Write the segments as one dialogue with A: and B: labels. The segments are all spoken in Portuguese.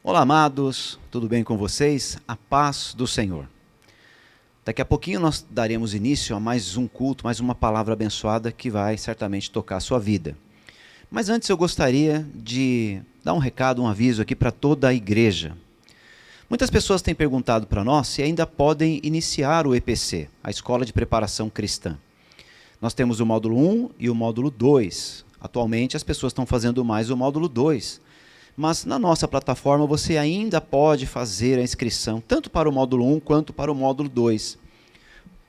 A: Olá, amados, tudo bem com vocês? A paz do Senhor. Daqui a pouquinho nós daremos início a mais um culto, mais uma palavra abençoada que vai certamente tocar a sua vida. Mas antes eu gostaria de dar um recado, um aviso aqui para toda a igreja. Muitas pessoas têm perguntado para nós se ainda podem iniciar o EPC, a Escola de Preparação Cristã. Nós temos o módulo 1 e o módulo 2. Atualmente as pessoas estão fazendo mais o módulo 2. Mas na nossa plataforma você ainda pode fazer a inscrição, tanto para o módulo 1 quanto para o módulo 2.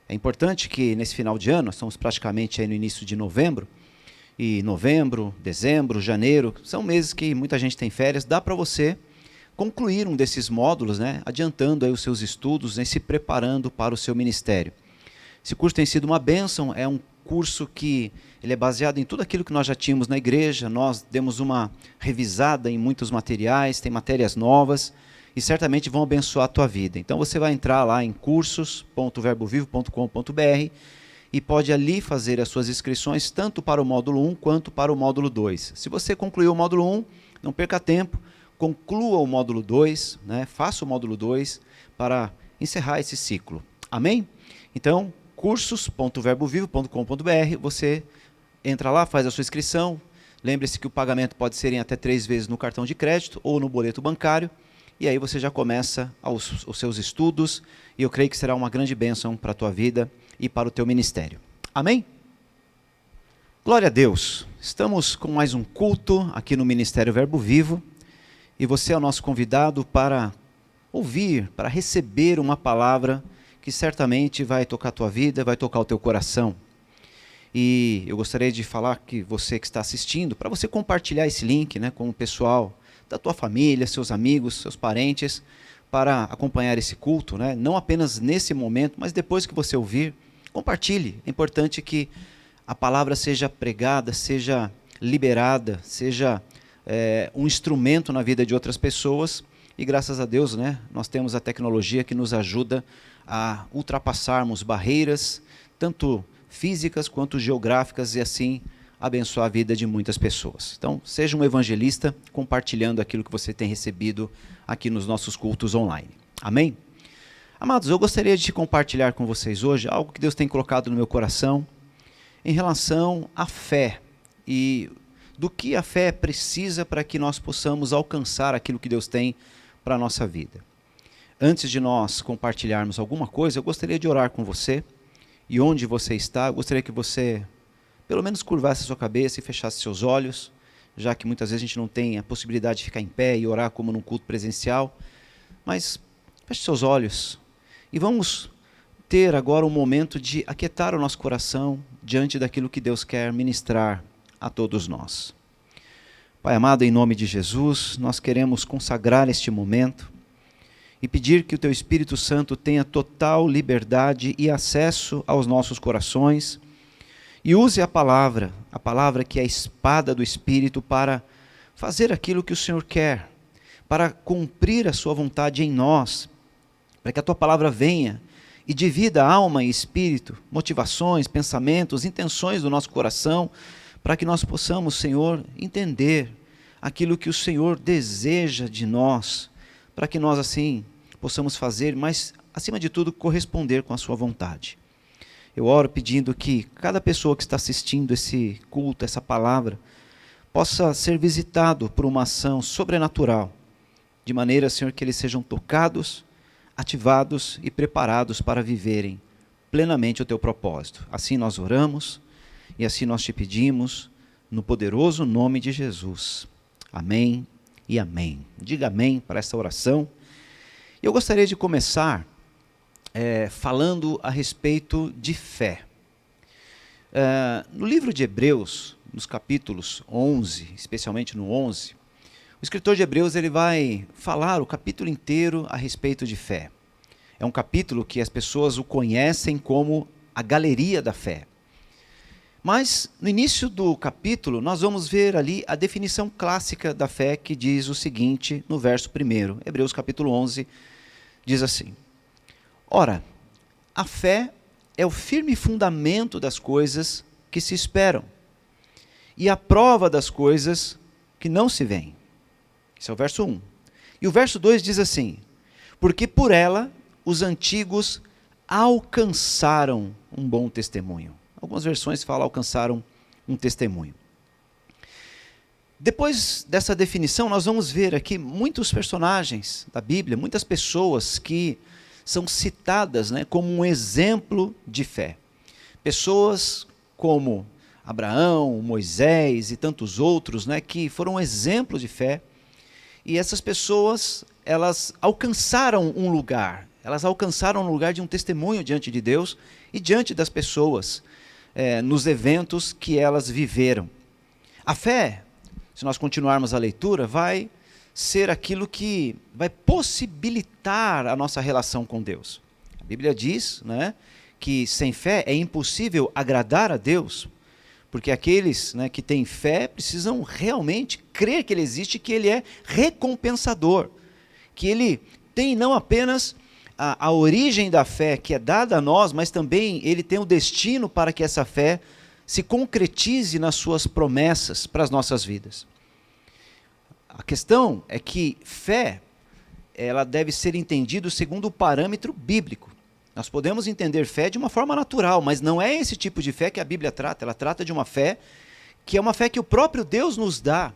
A: É importante que nesse final de ano, nós estamos praticamente aí no início de novembro, e novembro, dezembro, janeiro, são meses que muita gente tem férias, dá para você concluir um desses módulos, adiantando aí os seus estudos, se preparando para o seu ministério. Esse curso tem sido uma bênção, é um curso que ele é baseado em tudo aquilo que nós já tínhamos na igreja, nós demos uma revisada em muitos materiais, tem matérias novas e certamente vão abençoar a tua vida. Então você vai entrar lá em cursos.verbovivo.com.br e pode ali fazer as suas inscrições tanto para o módulo 1 quanto para o módulo 2. Se você concluiu o módulo 1, não perca tempo, conclua o módulo 2, faça o módulo 2 para encerrar esse ciclo. Amém? Então, cursos.verbovivo.com.br, você entra lá, faz a sua inscrição, lembre-se que o pagamento pode ser em até 3 vezes no cartão de crédito ou no boleto bancário, e aí você já começa os seus estudos, e eu creio que será uma grande bênção para a tua vida e para o teu ministério. Amém? Glória a Deus! Estamos com mais um culto aqui no Ministério Verbo Vivo, e você é o nosso convidado para ouvir, para receber uma palavra que certamente vai tocar a tua vida, vai tocar o teu coração. E eu gostaria de falar que você que está assistindo, para você compartilhar esse link com o pessoal da tua família, seus amigos, seus parentes, para acompanhar esse culto, não apenas nesse momento, mas depois que você ouvir, compartilhe. É importante que a palavra seja pregada, seja liberada, seja um instrumento na vida de outras pessoas, e graças a Deus nós temos a tecnologia que nos ajuda a ultrapassarmos barreiras, tanto físicas quanto geográficas, e assim abençoar a vida de muitas pessoas. Então, seja um evangelista compartilhando aquilo que você tem recebido aqui nos nossos cultos online. Amém? Amados, eu gostaria de compartilhar com vocês hoje algo que Deus tem colocado no meu coração em relação à fé e do que a fé precisa para que nós possamos alcançar aquilo que Deus tem para a nossa vida. Antes de nós compartilharmos alguma coisa, eu gostaria de orar com você. E onde você está, eu gostaria que você, pelo menos, curvasse a sua cabeça e fechasse seus olhos, já que muitas vezes a gente não tem a possibilidade de ficar em pé e orar como num culto presencial. Mas feche seus olhos e vamos ter agora um momento de aquietar o nosso coração diante daquilo que Deus quer ministrar a todos nós. Pai amado, em nome de Jesus, nós queremos consagrar este momento e pedir que o Teu Espírito Santo tenha total liberdade e acesso aos nossos corações, e use a palavra que é a espada do Espírito, para fazer aquilo que o Senhor quer, para cumprir a sua vontade em nós, para que a Tua palavra venha e divida alma e espírito, motivações, pensamentos, intenções do nosso coração, para que nós possamos, Senhor, entender aquilo que o Senhor deseja de nós, para que nós assim possamos fazer, mas acima de tudo corresponder com a sua vontade. Eu oro pedindo que cada pessoa que está assistindo esse culto, essa palavra, possa ser visitado por uma ação sobrenatural, de maneira, Senhor, que eles sejam tocados, ativados e preparados para viverem plenamente o Teu propósito. Assim nós oramos e assim nós te pedimos, no poderoso nome de Jesus. Amém e amém. Diga amém para essa oração. Eu gostaria de começar falando a respeito de fé. No livro de Hebreus, nos capítulos 11, especialmente no 11, o escritor de Hebreus ele vai falar o capítulo inteiro a respeito de fé. É um capítulo que as pessoas o conhecem como a galeria da fé. Mas no início do capítulo nós vamos ver ali a definição clássica da fé, que diz o seguinte no verso 1, Hebreus capítulo 11, diz assim: Ora, a fé é o firme fundamento das coisas que se esperam e a prova das coisas que não se veem. Esse é o verso 1. E o verso 2 diz assim: porque por ela os antigos alcançaram um bom testemunho. Algumas versões falam alcançaram um testemunho. Depois dessa definição, nós vamos ver aqui muitos personagens da Bíblia, muitas pessoas que são citadas, né, como um exemplo de fé. Pessoas como Abraão, Moisés e tantos outros, né, que foram exemplos de fé. E essas pessoas, elas alcançaram um lugar. Elas alcançaram um lugar de um testemunho diante de Deus e diante das pessoas, nos eventos que elas viveram. A fé, se nós continuarmos a leitura, vai ser aquilo que vai possibilitar a nossa relação com Deus. A Bíblia diz, né, que sem fé é impossível agradar a Deus, porque aqueles, né, que têm fé precisam realmente crer que Ele existe, que Ele é recompensador, que Ele tem não apenas a origem da fé que é dada a nós, mas também Ele tem o destino para que essa fé se concretize nas suas promessas para as nossas vidas. A questão é que fé, ela deve ser entendida segundo o parâmetro bíblico. Nós podemos entender fé de uma forma natural, mas não é esse tipo de fé que a Bíblia trata. Ela trata de uma fé que é uma fé que o próprio Deus nos dá. A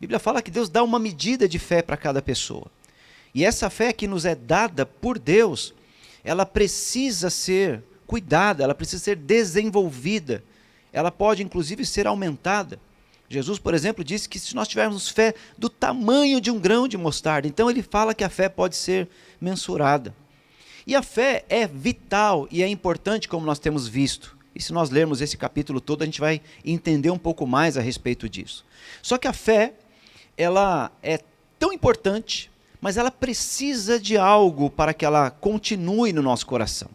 A: Bíblia fala que Deus dá uma medida de fé para cada pessoa. E essa fé que nos é dada por Deus, ela precisa ser cuidada, ela precisa ser desenvolvida. Ela pode, inclusive, ser aumentada. Jesus, por exemplo, disse que se nós tivermos fé do tamanho de um grão de mostarda, então ele fala que a fé pode ser mensurada. E a fé é vital e é importante, como nós temos visto. E se nós lermos esse capítulo todo, a gente vai entender um pouco mais a respeito disso. Só que a fé, ela é tão importante, mas ela precisa de algo para que ela continue no nosso coração.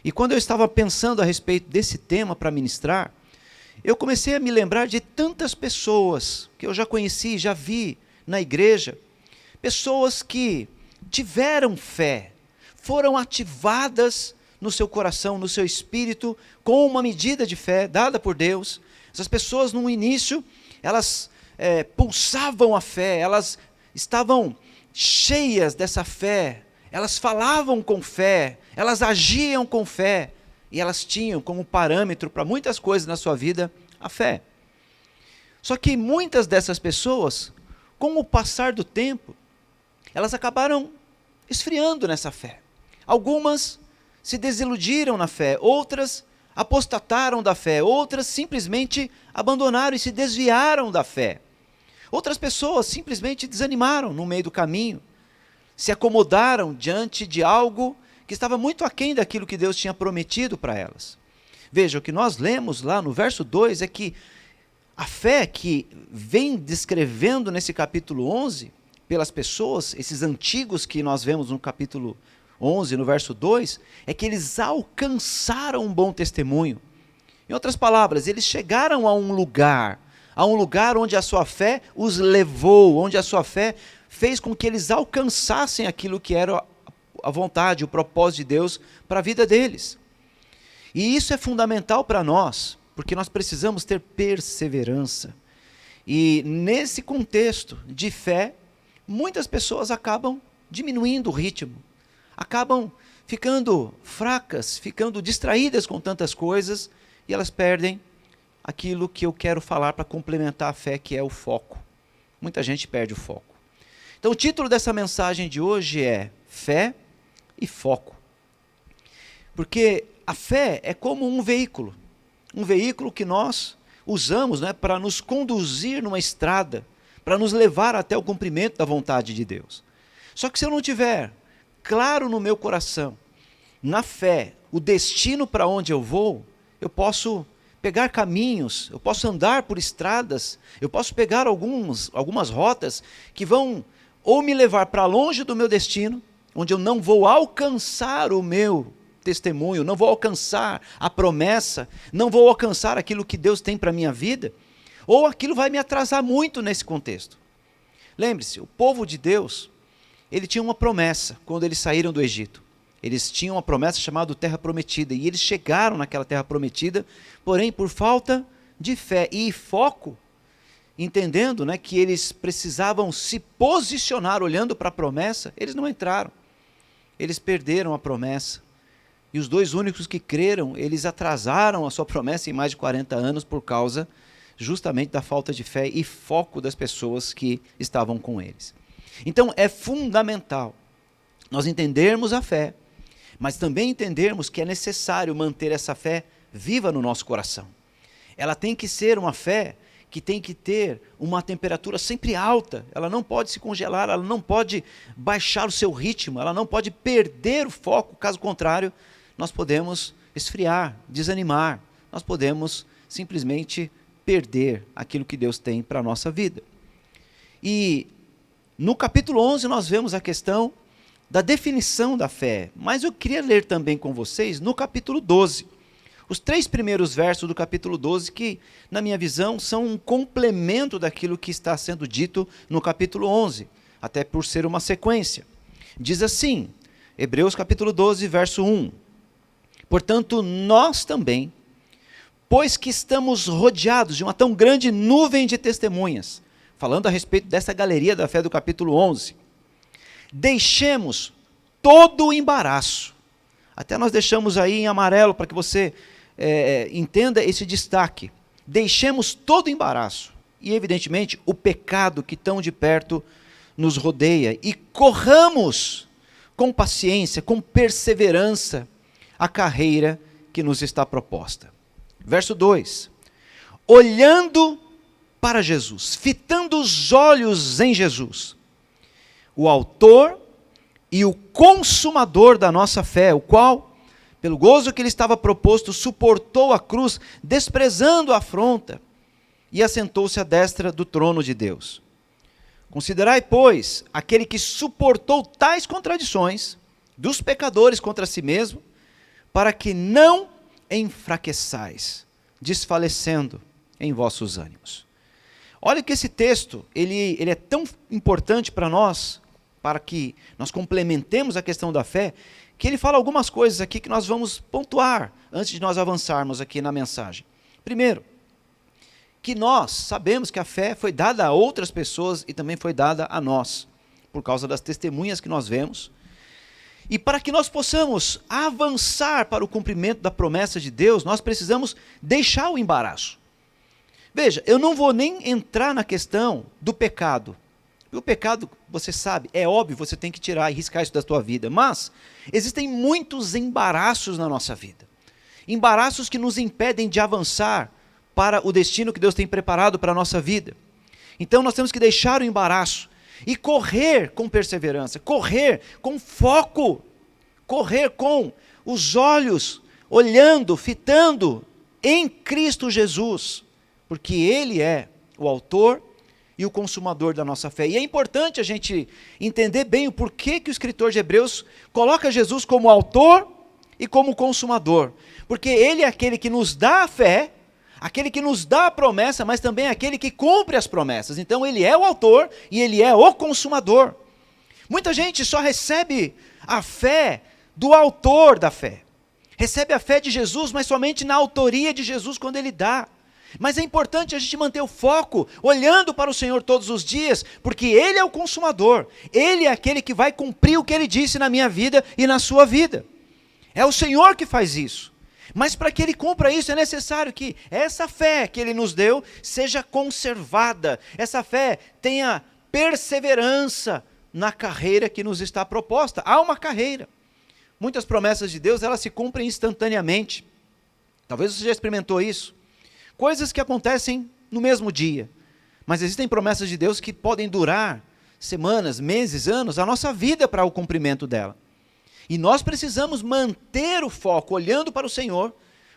A: E quando eu estava pensando a respeito desse tema para ministrar, eu comecei a me lembrar de tantas pessoas que eu já conheci, já vi na igreja, pessoas que tiveram fé, foram ativadas no seu coração, no seu espírito, com uma medida de fé dada por Deus. Essas pessoas, no início, elas pulsavam a fé, elas estavam cheias dessa fé, elas falavam com fé, elas agiam com fé, e elas tinham como parâmetro para muitas coisas na sua vida a fé. Só que muitas dessas pessoas, com o passar do tempo, elas acabaram esfriando nessa fé. Algumas se desiludiram na fé, outras apostataram da fé, outras simplesmente abandonaram e se desviaram da fé. Outras pessoas simplesmente desanimaram no meio do caminho, se acomodaram diante de algo que estava muito aquém daquilo que Deus tinha prometido para elas. Veja, o que nós lemos lá no verso 2 é que a fé que vem descrevendo nesse capítulo 11, pelas pessoas, esses antigos que nós vemos no capítulo 11, no verso 2, é que eles alcançaram um bom testemunho. Em outras palavras, eles chegaram a um lugar onde a sua fé os levou, onde a sua fé fez com que eles alcançassem aquilo que era a vontade, o propósito de Deus para a vida deles. E isso é fundamental para nós, porque nós precisamos ter perseverança. E nesse contexto de fé, muitas pessoas acabam diminuindo o ritmo, acabam ficando fracas, ficando distraídas com tantas coisas, e elas perdem aquilo que eu quero falar para complementar a fé, que é o foco. Muita gente perde o foco. Então o título dessa mensagem de hoje é Fé e Foco. Porque a fé é como um veículo que nós usamos, né, para nos conduzir numa estrada, para nos levar até o cumprimento da vontade de Deus. Só que se eu não tiver claro no meu coração, na fé, o destino para onde eu vou, eu posso pegar caminhos, eu posso andar por estradas, eu posso pegar algumas rotas que vão ou me levar para longe do meu destino, onde eu não vou alcançar o meu testemunho, não vou alcançar a promessa, não vou alcançar aquilo que Deus tem para a minha vida, ou aquilo vai me atrasar muito nesse contexto. Lembre-se, o povo de Deus, ele tinha uma promessa quando eles saíram do Egito. Eles tinham uma promessa chamada Terra Prometida, e eles chegaram naquela Terra Prometida, porém por falta de fé e foco, entendendo, né, que eles precisavam se posicionar olhando para a promessa, eles não entraram. Eles perderam a promessa. E os 2 únicos que creram, eles atrasaram a sua promessa em mais de 40 anos por causa justamente da falta de fé e foco das pessoas que estavam com eles. Então é fundamental nós entendermos a fé, mas também entendermos que é necessário manter essa fé viva no nosso coração. Ela tem que ser uma fé que tem que ter uma temperatura sempre alta, ela não pode se congelar, ela não pode baixar o seu ritmo, ela não pode perder o foco, caso contrário, nós podemos esfriar, desanimar, nós podemos simplesmente perder aquilo que Deus tem para a nossa vida. E no capítulo 11 nós vemos a questão da definição da fé, mas eu queria ler também com vocês no capítulo 12, os 3 primeiros versos do capítulo 12, que na minha visão são um complemento daquilo que está sendo dito no capítulo 11, até por ser uma sequência. Diz assim, Hebreus capítulo 12, verso 1, portanto nós também, pois que estamos rodeados de uma tão grande nuvem de testemunhas, falando a respeito dessa galeria da fé do capítulo 11, deixemos todo o embaraço, até nós deixamos aí em amarelo para que você entenda esse destaque, deixemos todo o embaraço e evidentemente o pecado que tão de perto nos rodeia e corramos com paciência, com perseverança a carreira que nos está proposta. Verso 2, olhando para Jesus, fitando os olhos em Jesus, o autor e o consumador da nossa fé, o qual, pelo gozo que lhe estava proposto, suportou a cruz, desprezando a afronta, e assentou-se à destra do trono de Deus. Considerai, pois, aquele que suportou tais contradições dos pecadores contra si mesmo, para que não enfraqueçais, desfalecendo em vossos ânimos. Olha que esse texto, ele é tão importante para nós, para que nós complementemos a questão da fé, que ele fala algumas coisas aqui que nós vamos pontuar, antes de nós avançarmos aqui na mensagem. Primeiro, que nós sabemos que a fé foi dada a outras pessoas e também foi dada a nós, por causa das testemunhas que nós vemos. E para que nós possamos avançar para o cumprimento da promessa de Deus, nós precisamos deixar o embaraço. Veja, eu não vou nem entrar na questão do pecado. O pecado, você sabe, é óbvio, você tem que tirar e riscar isso da tua vida. Mas existem muitos embaraços na nossa vida. Embaraços que nos impedem de avançar para o destino que Deus tem preparado para a nossa vida. Então nós temos que deixar o embaraço e correr com perseverança, correr com foco, correr com os olhos olhando, fitando em Cristo Jesus, porque Ele é o autor e o consumador da nossa fé. E é importante a gente entender bem o porquê que o escritor de Hebreus coloca Jesus como autor e como consumador, porque Ele é aquele que nos dá a fé, aquele que nos dá a promessa, mas também é aquele que cumpre as promessas. Então Ele é o autor e Ele é o consumador. Muita gente só recebe a fé do autor da fé. Recebe a fé de Jesus, mas somente na autoria de Jesus quando Ele dá. Mas é importante a gente manter o foco, olhando para o Senhor todos os dias, porque Ele é o consumador. Ele é aquele que vai cumprir o que Ele disse na minha vida e na sua vida. É o Senhor que faz isso. Mas para que Ele cumpra isso, é necessário que essa fé que Ele nos deu seja conservada. Essa fé tenha perseverança na carreira que nos está proposta. Há uma carreira. Muitas promessas de Deus, elas se cumprem instantaneamente. Talvez você já experimentou isso. Coisas que acontecem no mesmo dia. Mas existem promessas de Deus que podem durar semanas, meses, anos, a nossa vida para o cumprimento dela. E nós precisamos manter o foco, olhando para o Senhor,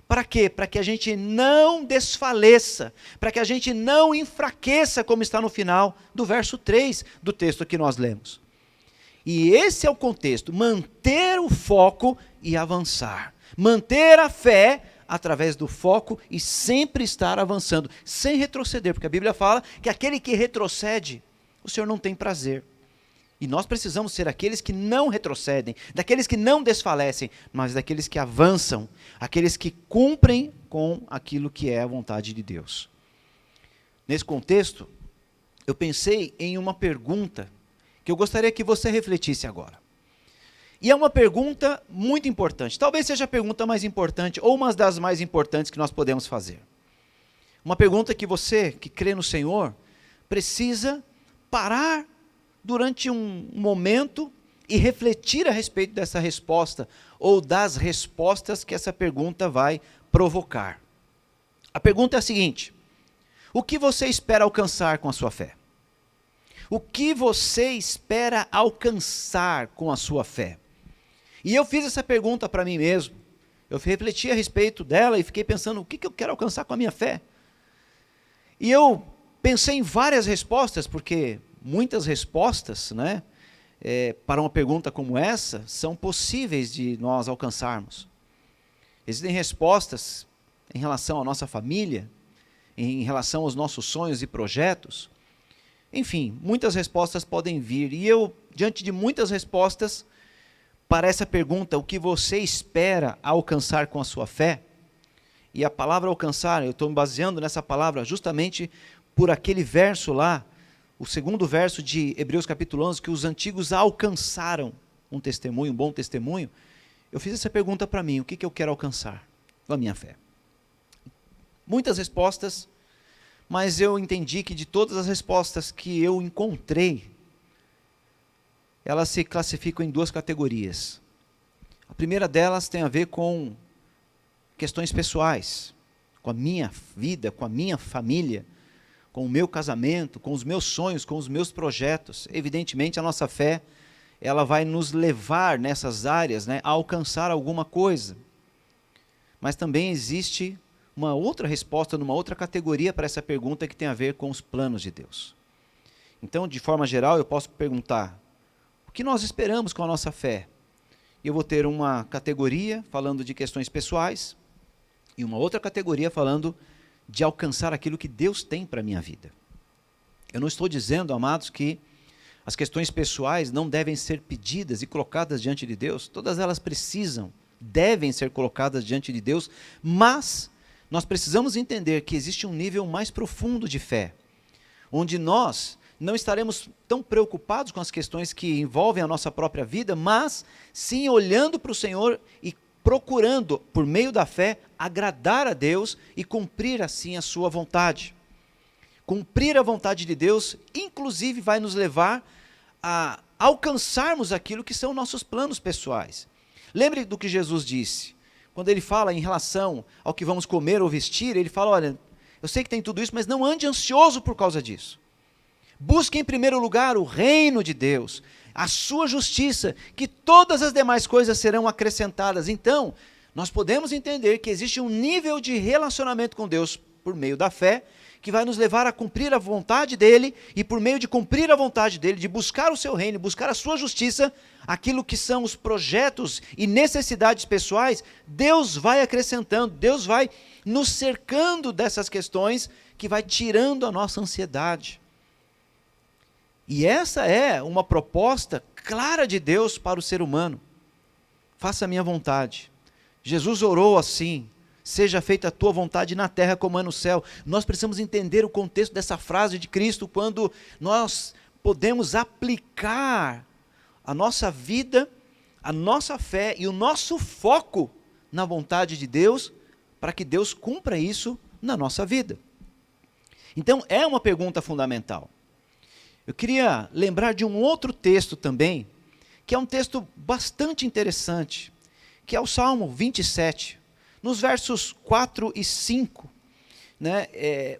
A: para quê? Para que a gente não desfaleça, para que a gente não enfraqueça, como está no final do verso 3 do texto que nós lemos. E esse é o contexto, manter o foco e avançar. Manter a fé através do foco e sempre estar avançando, sem retroceder, porque a Bíblia fala que aquele que retrocede, o Senhor não tem prazer. E nós precisamos ser aqueles que não retrocedem, daqueles que não desfalecem, mas daqueles que avançam, aqueles que cumprem com aquilo que é a vontade de Deus. nesse contexto, eu pensei em uma pergunta que eu gostaria que você refletisse agora. E é uma pergunta muito importante. Talvez seja a pergunta mais importante, ou uma das mais importantes que nós podemos fazer. Uma pergunta que você, que crê no Senhor, precisa parar durante um momento e refletir a respeito dessa resposta, ou das respostas que essa pergunta vai provocar. A pergunta é a seguinte: o que você espera alcançar com a sua fé? O que você espera alcançar com a sua fé? E eu fiz essa pergunta para mim mesmo. Eu refleti a respeito dela e fiquei pensando, o que eu quero alcançar com a minha fé? E eu pensei em várias respostas, porque muitas respostas, né, para uma pergunta como essa, são possíveis de nós alcançarmos. Existem respostas em relação à nossa família, em relação aos nossos sonhos e projetos. Enfim, muitas respostas podem vir. E eu, diante de muitas respostas, para essa pergunta, o que você espera alcançar com a sua fé? E a palavra alcançar, eu estou me baseando nessa palavra justamente por aquele verso lá, o segundo verso de Hebreus capítulo 11, que os antigos alcançaram um testemunho, um bom testemunho. Eu fiz essa pergunta para mim, o que eu quero alcançar com a minha fé? Muitas respostas, mas eu entendi que de todas as respostas que eu encontrei, elas se classificam em duas categorias. A primeira delas tem a ver com questões pessoais, com a minha vida, com a minha família, com o meu casamento, com os meus sonhos, com os meus projetos. Evidentemente, a nossa fé, ela vai nos levar nessas áreas, né, a alcançar alguma coisa. Mas também existe uma outra resposta, numa outra categoria para essa pergunta que tem a ver com os planos de Deus. Então, de forma geral, eu posso perguntar, o que nós esperamos com a nossa fé? Eu vou ter uma categoria falando de questões pessoais e uma outra categoria falando de alcançar aquilo que Deus tem para a minha vida. Eu não estou dizendo, amados, que as questões pessoais não devem ser pedidas e colocadas diante de Deus. Todas elas precisam, devem ser colocadas diante de Deus, mas nós precisamos entender que existe um nível mais profundo de fé, onde nós não estaremos tão preocupados com as questões que envolvem a nossa própria vida, mas sim olhando para o Senhor e procurando, por meio da fé, agradar a Deus e cumprir assim a sua vontade. Cumprir a vontade de Deus, inclusive, vai nos levar a alcançarmos aquilo que são nossos planos pessoais. Lembre do que Jesus disse, quando ele fala em relação ao que vamos comer ou vestir, ele fala, olha, eu sei que tem tudo isso, mas não ande ansioso por causa disso. Busque em primeiro lugar o reino de Deus, a sua justiça, que todas as demais coisas serão acrescentadas. Então, nós podemos entender que existe um nível de relacionamento com Deus por meio da fé, que vai nos levar a cumprir a vontade dEle, e por meio de cumprir a vontade dEle, de buscar o seu reino, buscar a sua justiça, aquilo que são os projetos e necessidades pessoais, Deus vai acrescentando, Deus vai nos cercando dessas questões, que vai tirando a nossa ansiedade. E essa é uma proposta clara de Deus para o ser humano. Faça a minha vontade. Jesus orou assim, seja feita a tua vontade na terra como é no céu. Nós precisamos entender o contexto dessa frase de Cristo, quando nós podemos aplicar a nossa vida, a nossa fé e o nosso foco na vontade de Deus, para que Deus cumpra isso na nossa vida. Então, é uma pergunta fundamental. Eu queria lembrar de um outro texto também, que é um texto bastante interessante, que é o Salmo 27, nos versos 4 e 5. Né?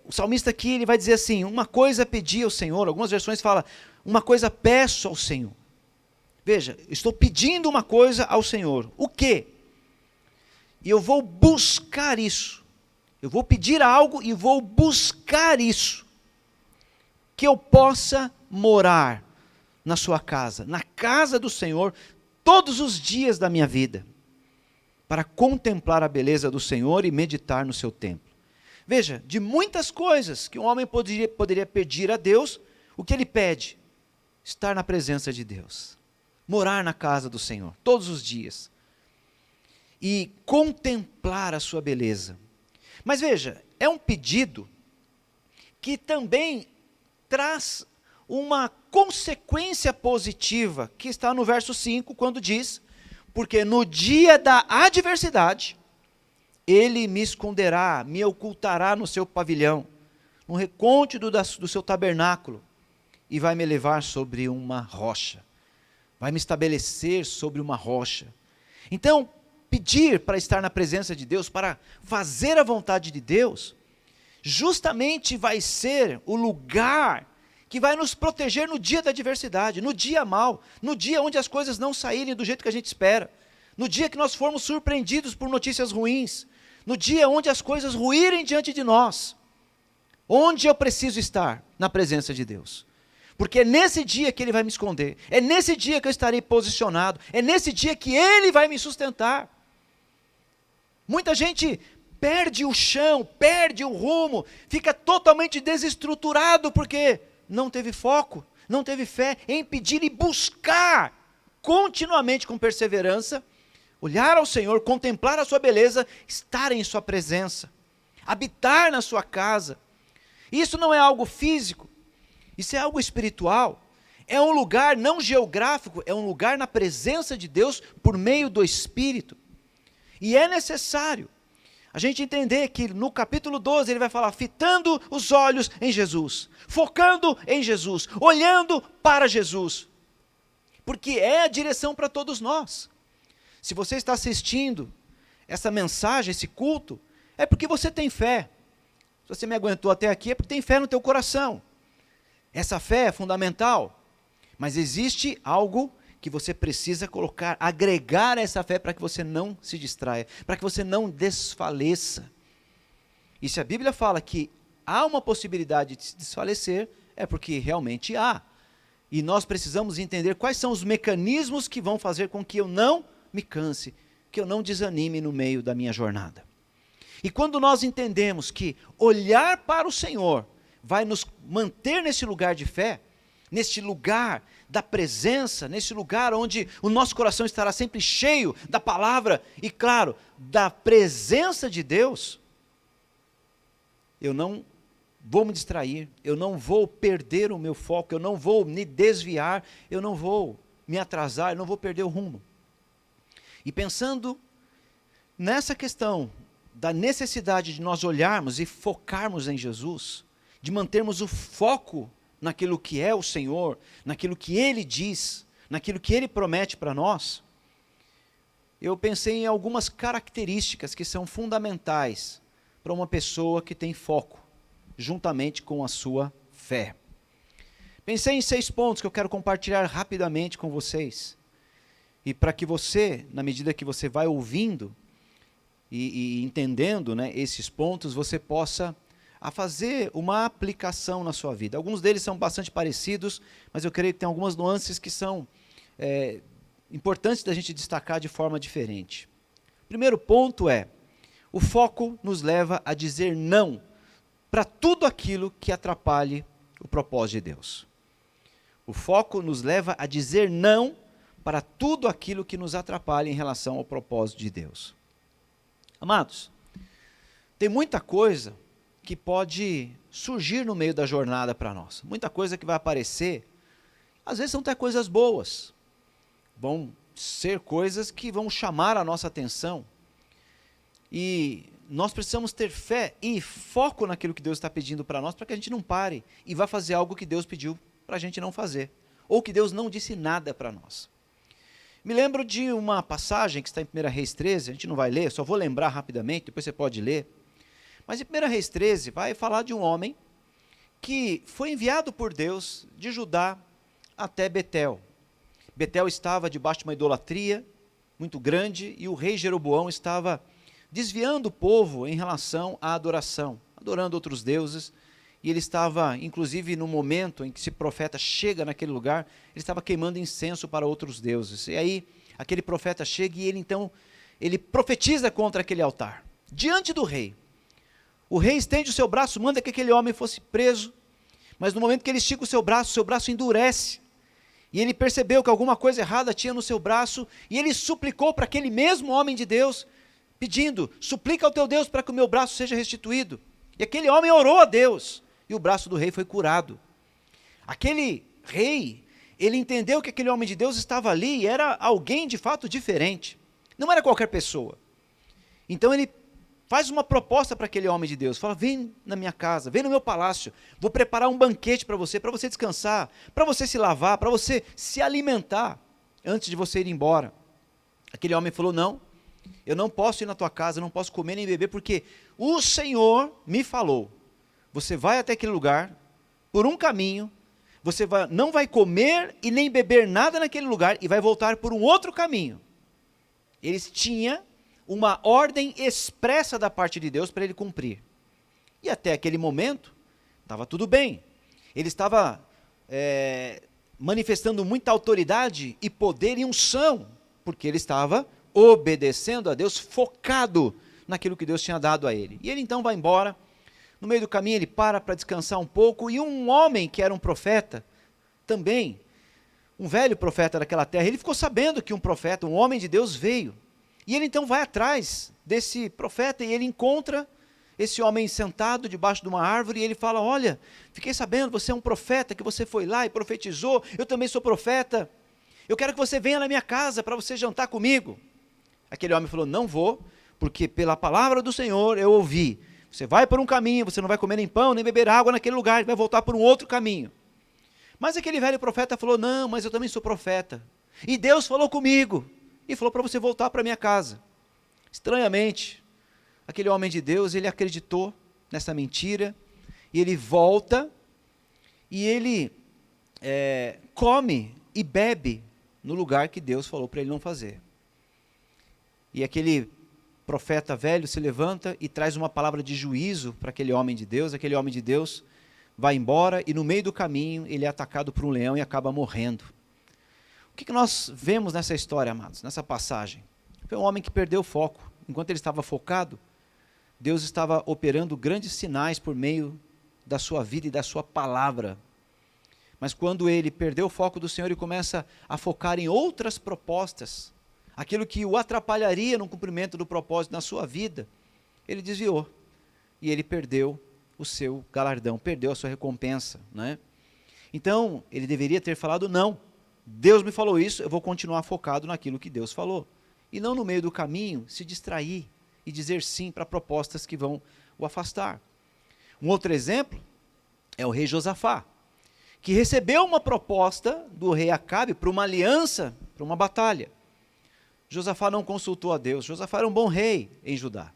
A: O salmista aqui ele vai dizer assim, uma coisa pedi ao Senhor, algumas versões falam, uma coisa peço ao Senhor. Veja, estou pedindo uma coisa ao Senhor. O quê? E eu vou buscar isso. Eu vou pedir algo e vou buscar isso. Que eu possa morar na sua casa, na casa do Senhor, todos os dias da minha vida, para contemplar a beleza do Senhor e meditar no seu templo. Veja, de muitas coisas que um homem poderia pedir a Deus, o que ele pede? Estar na presença de Deus, morar na casa do Senhor, todos os dias, e contemplar a sua beleza. Mas veja, é um pedido que também traz uma consequência positiva, que está no verso 5, quando diz: porque no dia da adversidade, ele me esconderá, me ocultará no seu pavilhão, no recôndito do seu tabernáculo, e vai me levar sobre uma rocha, vai me estabelecer sobre uma rocha. Então, pedir para estar na presença de Deus, para fazer a vontade de Deus, justamente vai ser o lugar que vai nos proteger no dia da adversidade, no dia mau, no dia onde as coisas não saírem do jeito que a gente espera, no dia que nós formos surpreendidos por notícias ruins, no dia onde as coisas ruírem diante de nós. Onde eu preciso estar? Na presença de Deus. Porque é nesse dia que Ele vai me esconder, é nesse dia que eu estarei posicionado, é nesse dia que Ele vai me sustentar. Muita gente perde o chão, perde o rumo, fica totalmente desestruturado porque não teve foco, não teve fé em pedir e buscar continuamente com perseverança, olhar ao Senhor, contemplar a sua beleza, estar em sua presença, habitar na sua casa. Isso não é algo físico, isso é algo espiritual, é um lugar não geográfico, é um lugar na presença de Deus por meio do Espírito. E é necessário a gente entender que no capítulo 12 ele vai falar, fitando os olhos em Jesus, focando em Jesus, olhando para Jesus, porque é a direção para todos nós. Se você está assistindo essa mensagem, esse culto, é porque você tem fé. Se você me aguentou até aqui, é porque tem fé no teu coração. Essa fé é fundamental, mas existe algo que você precisa colocar, agregar a essa fé para que você não se distraia, para que você não desfaleça. E se a Bíblia fala que há uma possibilidade de se desfalecer, é porque realmente há. E nós precisamos entender quais são os mecanismos que vão fazer com que eu não me canse, que eu não desanime no meio da minha jornada. E quando nós entendemos que olhar para o Senhor vai nos manter nesse lugar de fé, neste lugar da presença, nesse lugar onde o nosso coração estará sempre cheio da palavra e, claro, da presença de Deus, eu não vou me distrair, eu não vou perder o meu foco, eu não vou me desviar, eu não vou me atrasar, eu não vou perder o rumo. E pensando nessa questão da necessidade de nós olharmos e focarmos em Jesus, de mantermos o foco naquilo que é o Senhor, naquilo que Ele diz, naquilo que Ele promete para nós, eu pensei em algumas características que são fundamentais para uma pessoa que tem foco, juntamente com a sua fé. Pensei em 6 pontos que eu quero compartilhar rapidamente com vocês, e para que você, na medida que você vai ouvindo e entendendo, né, esses pontos, você possa a fazer uma aplicação na sua vida. Alguns deles são bastante parecidos, mas eu creio que tem algumas nuances que são importantes da gente destacar de forma diferente. O primeiro ponto é, o foco nos leva a dizer não para tudo aquilo que atrapalhe o propósito de Deus. O foco nos leva a dizer não para tudo aquilo que nos atrapalha em relação ao propósito de Deus. Amados, tem muita coisa que pode surgir no meio da jornada para nós. Muita coisa que vai aparecer, às vezes são até coisas boas, vão ser coisas que vão chamar a nossa atenção, e nós precisamos ter fé e foco naquilo que Deus está pedindo para nós, para que a gente não pare e vá fazer algo que Deus pediu para a gente não fazer, ou que Deus não disse nada para nós. Me lembro de uma passagem que está em 1 Reis 13, a gente não vai ler, só vou lembrar rapidamente, depois você pode ler. Mas em 1 Reis 13 vai falar de um homem que foi enviado por Deus de Judá até Betel. Betel estava debaixo de uma idolatria muito grande e o rei Jeroboão estava desviando o povo em relação à adoração, adorando outros deuses. E ele estava, inclusive, no momento em que esse profeta chega naquele lugar, ele estava queimando incenso para outros deuses. E aí, aquele profeta chega e ele profetiza contra aquele altar, diante do rei. O rei estende o seu braço, manda que aquele homem fosse preso, mas no momento que ele estica o seu braço endurece. E ele percebeu que alguma coisa errada tinha no seu braço, e ele suplicou para aquele mesmo homem de Deus, pedindo, suplica ao teu Deus para que o meu braço seja restituído. E aquele homem orou a Deus, e o braço do rei foi curado. Aquele rei, ele entendeu que aquele homem de Deus estava ali e era alguém de fato diferente. Não era qualquer pessoa. Então ele faz uma proposta para aquele homem de Deus. Fala, vem na minha casa, vem no meu palácio. Vou preparar um banquete para você descansar, para você se lavar, para você se alimentar antes de você ir embora. Aquele homem falou, não, eu não posso ir na tua casa, não posso comer nem beber, porque o Senhor me falou. Você vai até aquele lugar, por um caminho, você não vai comer e nem beber nada naquele lugar e vai voltar por um outro caminho. Eles tinham uma ordem expressa da parte de Deus para ele cumprir. E até aquele momento, estava tudo bem. Ele estava manifestando muita autoridade e poder e unção, porque ele estava obedecendo a Deus, focado naquilo que Deus tinha dado a ele. E ele então vai embora. No meio do caminho ele para descansar um pouco, e um homem que era um profeta, também, um velho profeta daquela terra, ele ficou sabendo que um profeta, um homem de Deus veio. E ele então vai atrás desse profeta, e ele encontra esse homem sentado debaixo de uma árvore, e ele fala, olha, fiquei sabendo, você é um profeta, que você foi lá e profetizou, eu também sou profeta, eu quero que você venha na minha casa para você jantar comigo. Aquele homem falou, não vou, porque pela palavra do Senhor eu ouvi, você vai por um caminho, você não vai comer nem pão, nem beber água naquele lugar, vai voltar por um outro caminho. Mas aquele velho profeta falou, não, mas eu também sou profeta, e Deus falou comigo, e falou para você voltar para minha casa. Estranhamente, aquele homem de Deus, ele acreditou nessa mentira, e ele volta, e ele come e bebe no lugar que Deus falou para ele não fazer. E aquele profeta velho se levanta e traz uma palavra de juízo para aquele homem de Deus. Aquele homem de Deus vai embora e no meio do caminho ele é atacado por um leão e acaba morrendo. O que nós vemos nessa história, amados, nessa passagem? Foi um homem que perdeu o foco. Enquanto ele estava focado, Deus estava operando grandes sinais por meio da sua vida e da sua palavra. Mas quando ele perdeu o foco do Senhor e começa a focar em outras propostas, aquilo que o atrapalharia no cumprimento do propósito na sua vida, ele desviou. E ele perdeu o seu galardão, perdeu a sua recompensa, né? Então, ele deveria ter falado, não, Deus me falou isso, eu vou continuar focado naquilo que Deus falou. E não no meio do caminho se distrair e dizer sim para propostas que vão o afastar. Um outro exemplo é o rei Josafá, que recebeu uma proposta do rei Acabe para uma aliança, para uma batalha. Josafá não consultou a Deus. Josafá era um bom rei em Judá.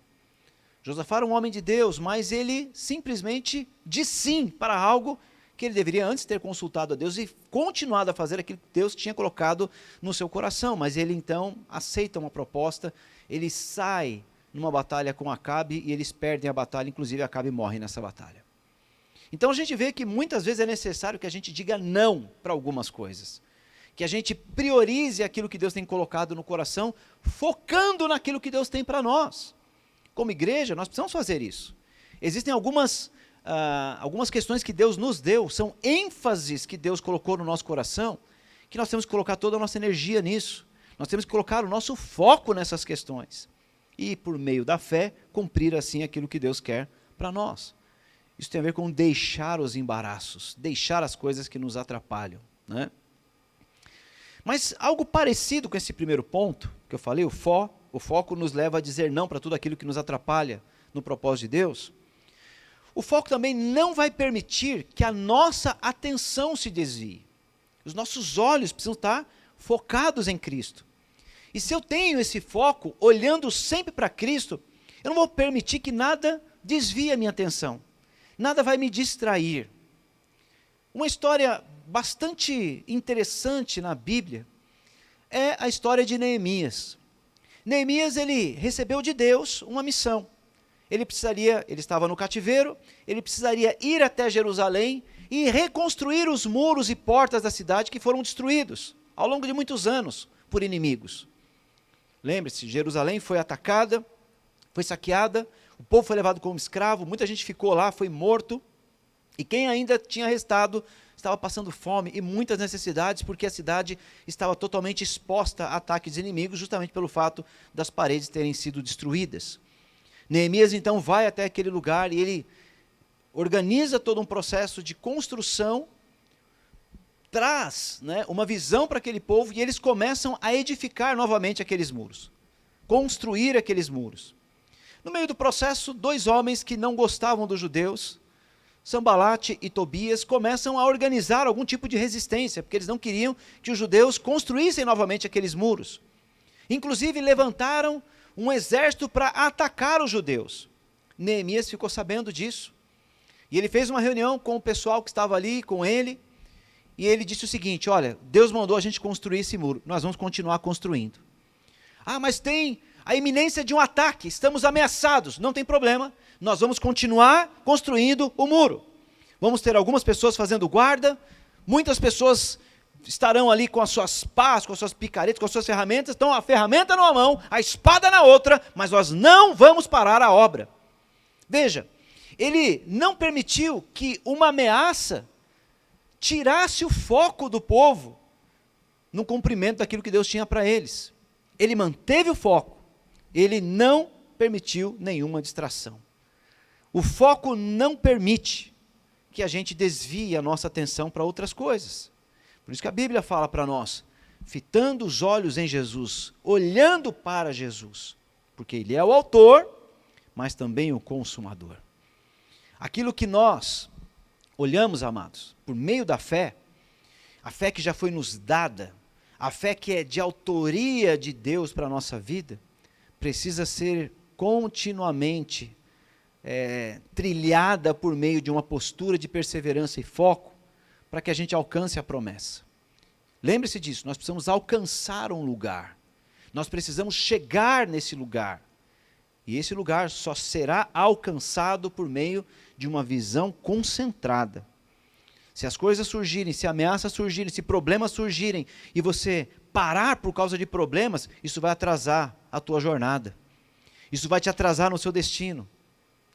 A: Josafá era um homem de Deus, mas ele simplesmente disse sim para algo que ele deveria antes ter consultado a Deus e continuado a fazer aquilo que Deus tinha colocado no seu coração. Mas ele então aceita uma proposta, ele sai numa batalha com Acabe e eles perdem a batalha, inclusive Acabe morre nessa batalha. Então a gente vê que muitas vezes é necessário que a gente diga não para algumas coisas. Que a gente priorize aquilo que Deus tem colocado no coração, focando naquilo que Deus tem para nós. Como igreja, nós precisamos fazer isso. Existem algumas questões que Deus nos deu, são ênfases que Deus colocou no nosso coração, que nós temos que colocar toda a nossa energia nisso. Nós temos que colocar o nosso foco nessas questões. E, por meio da fé, cumprir assim aquilo que Deus quer para nós. Isso tem a ver com deixar os embaraços, deixar as coisas que nos atrapalham, né? Mas algo parecido com esse primeiro ponto que eu falei, o foco nos leva a dizer não para tudo aquilo que nos atrapalha no propósito de Deus. O foco também não vai permitir que a nossa atenção se desvie. Os nossos olhos precisam estar focados em Cristo. E se eu tenho esse foco, olhando sempre para Cristo, eu não vou permitir que nada desvie a minha atenção. Nada vai me distrair. Uma história bastante interessante na Bíblia é a história de Neemias. Neemias, ele recebeu de Deus uma missão. Ele estava no cativeiro, ele precisaria ir até Jerusalém e reconstruir os muros e portas da cidade que foram destruídos ao longo de muitos anos por inimigos. Lembre-se, Jerusalém foi atacada, foi saqueada, o povo foi levado como escravo, muita gente ficou lá, foi morto, e quem ainda tinha restado estava passando fome e muitas necessidades, porque a cidade estava totalmente exposta a ataques inimigos, justamente pelo fato das paredes terem sido destruídas. Neemias então vai até aquele lugar e ele organiza todo um processo de construção, traz, né, uma visão para aquele povo e eles começam a edificar novamente aqueles muros, construir aqueles muros. No meio do processo, 2 homens que não gostavam dos judeus, Sambalate e Tobias, começam a organizar algum tipo de resistência, porque eles não queriam que os judeus construíssem novamente aqueles muros. Inclusive levantaram um exército para atacar os judeus. Neemias ficou sabendo disso. E ele fez uma reunião com o pessoal que estava ali com ele, e ele disse o seguinte: olha, Deus mandou a gente construir esse muro, nós vamos continuar construindo. Ah, mas tem a iminência de um ataque, estamos ameaçados. Não tem problema, nós vamos continuar construindo o muro. Vamos ter algumas pessoas fazendo guarda, muitas pessoas estarão ali com as suas pás, com as suas picaretas, com as suas ferramentas, então a ferramenta numa mão, a espada na outra, mas nós não vamos parar a obra. Veja, ele não permitiu que uma ameaça tirasse o foco do povo no cumprimento daquilo que Deus tinha para eles. Ele manteve o foco, ele não permitiu nenhuma distração. O foco não permite que a gente desvie a nossa atenção para outras coisas. Por isso que a Bíblia fala para nós, fitando os olhos em Jesus, olhando para Jesus, porque Ele é o autor, mas também o consumador. Aquilo que nós olhamos, amados, por meio da fé, a fé que já foi nos dada, a fé que é de autoria de Deus para a nossa vida, precisa ser continuamente trilhada por meio de uma postura de perseverança e foco, para que a gente alcance a promessa. Lembre-se disso, nós precisamos alcançar um lugar, nós precisamos chegar nesse lugar, e esse lugar só será alcançado por meio de uma visão concentrada. Se as coisas surgirem, se ameaças surgirem, se problemas surgirem, e você parar por causa de problemas, isso vai atrasar a tua jornada, isso vai te atrasar no seu destino,